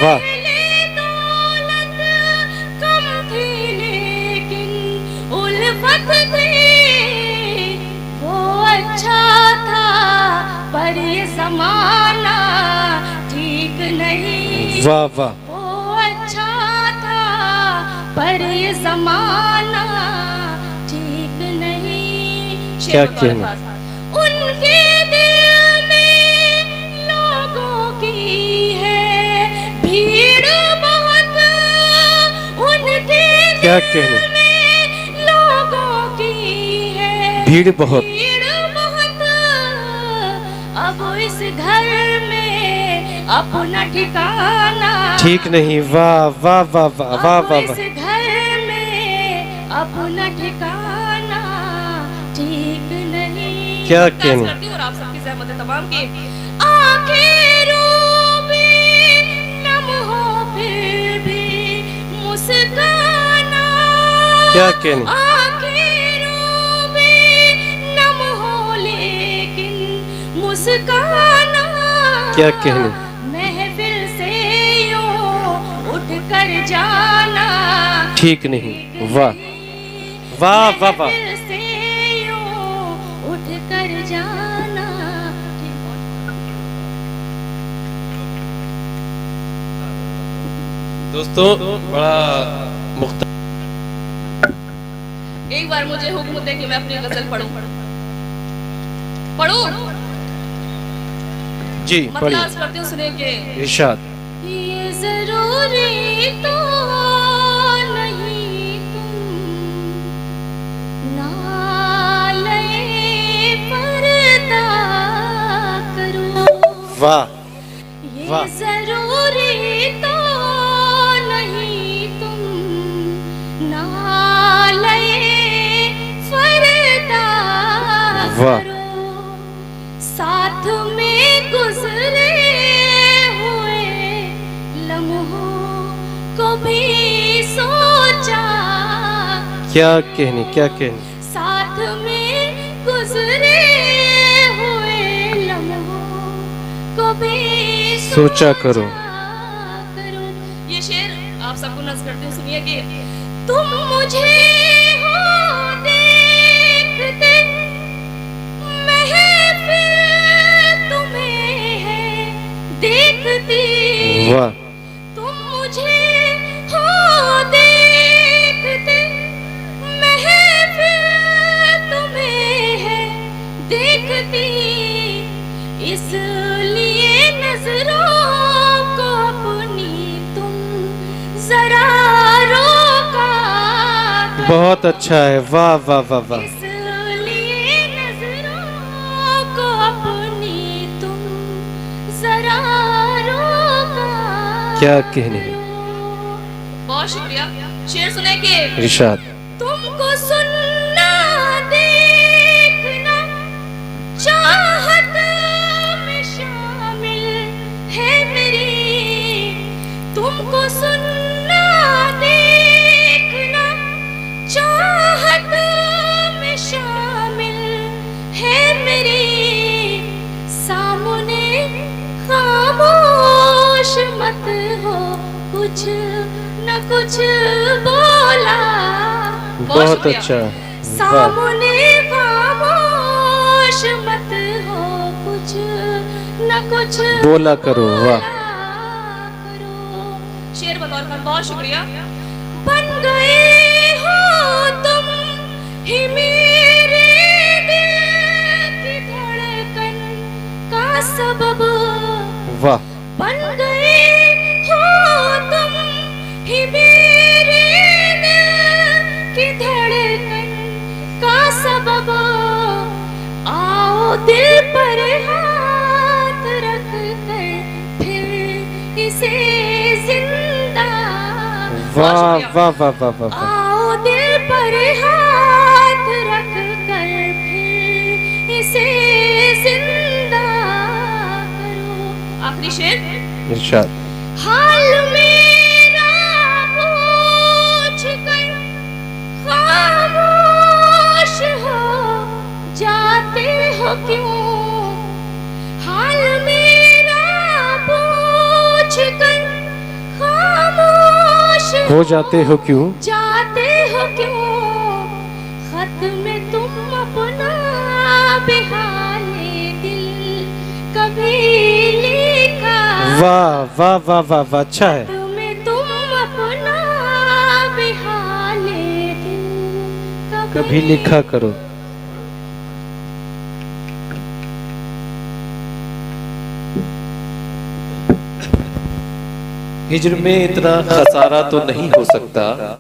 Speaker 1: वाह
Speaker 9: पहले दौलत कम थी लेकिन उल्फत थी। वो अच्छा था पर ये ज़माना ठीक नहीं।
Speaker 1: वाह वाह।
Speaker 9: वो अच्छा था पर ये ज़माना ठीक नहीं।
Speaker 1: क्या
Speaker 9: शेर
Speaker 1: कहना?
Speaker 9: उनके दिल में लोगों की है भीड़ बहुत, उनके
Speaker 1: क्या
Speaker 9: दिल
Speaker 1: कहना?
Speaker 9: में लोगों की है
Speaker 1: भीड़ बहुत।
Speaker 9: भीड़ बहुत। अब इस घर में अपना ठिकाना
Speaker 1: ठीक नहीं। वाह वाह वाह वाह वाह
Speaker 9: अब
Speaker 1: वाह
Speaker 9: इस
Speaker 1: वाह।
Speaker 9: घर में अपना ठिकाना ठीक नहीं।
Speaker 1: क्या
Speaker 9: अर्ज
Speaker 1: कहना?
Speaker 9: करती हूँ और आप सबकी ज़हमत है तमाम की। आंखें रोबे नम हो फिर भी मुस्काना।
Speaker 1: क्या कहना?
Speaker 9: आंखें रोबे नम हो लेकिन मुस्काना।
Speaker 1: क्या कहना?
Speaker 9: महफिल से यूं उठ कर जाना
Speaker 1: ठीक नहीं। वाह वाह वाह वाह।
Speaker 9: महफिल से यूं उठ कर जाना।
Speaker 1: दोस्तों बड़ा
Speaker 9: एक बार मुझे हुक्म दे कि मैं अपनी गजल पढ़ूं। पढ़ूं
Speaker 1: जी
Speaker 9: मतलब
Speaker 1: पढ़िए।
Speaker 9: अर्ज करती हूँ सुनिए कि
Speaker 1: इरशाद।
Speaker 9: ये जरूरी तो नहीं तुम नाले पर्दा करो।
Speaker 1: वाह
Speaker 9: ये
Speaker 1: वाह।
Speaker 9: जरूरी तो नहीं तुम नाले पर्दा
Speaker 1: वाह।
Speaker 9: करो। साथ में गुजरे हुए लम्हों को भी सोचा।
Speaker 1: क्या कहने? क्या कहने?
Speaker 9: साथ में गुजरे हुए लम्हों को भी
Speaker 1: सोचा करो।
Speaker 9: करो। ये शेर आप सबको नज़ करते हुए सुनिए कि तुम मुझे हो देखते देखती।
Speaker 1: वाह।
Speaker 9: तुम मुझे हो देखते महफिल तुम्हें है देखती। इसलिए नजरों को अपनी तुम जरा रोका।
Speaker 1: बहुत अच्छा है। वाह वाह वाह वाह।
Speaker 9: इसलिए नजरों को अपनी तुम जरा रोका।
Speaker 1: क्या कहने?
Speaker 9: बहुत शुक्रिया। शेर सुने के
Speaker 1: इरशाद।
Speaker 9: तुमको सुनना देखना चाहत में शामिल है मेरी। तुमको सुनना देखना चाहत में शामिल है मेरी। सामने खामोश मत हो कुछ न कुछ बोला।
Speaker 1: बहुत अच्छा।
Speaker 9: सामने खामोश मत हो, कुछ न कुछ
Speaker 1: बोला करो। वाह,
Speaker 9: शेर बतौर खान, बहुत शुक्रिया। बन गए हो तुम ही मेरे दिल की धड़कन का सबब।
Speaker 1: वाह,
Speaker 9: बन गए हो तुम ही मेरे दिल की धड़कन का सबब। आओ दिल पर हाथ रख कर फिर इसे जिंदा।
Speaker 1: वाह वाह वाह वाह वाह।
Speaker 9: आओ दिल पर हाथ रख कर फिर इसे जिंदा करो। आखिरी शेर
Speaker 1: इरशाद।
Speaker 9: हाल मेरा पूछ कर खामोश हो जाते हो क्यों। हाल मेरा पूछ कर खामोश
Speaker 1: हो जाते हो क्यों,
Speaker 9: जाते हो क्यों। खत में तुम अपना बेहाले दिल कभी लिखा।
Speaker 1: वाह वाह वाह वाह वाह, अच्छा है।
Speaker 9: तुम्हें तुम अपना बेहाले दिल
Speaker 1: कभी लिखा करो। हिज्र में इतना खसारा तो नहीं हो सकता।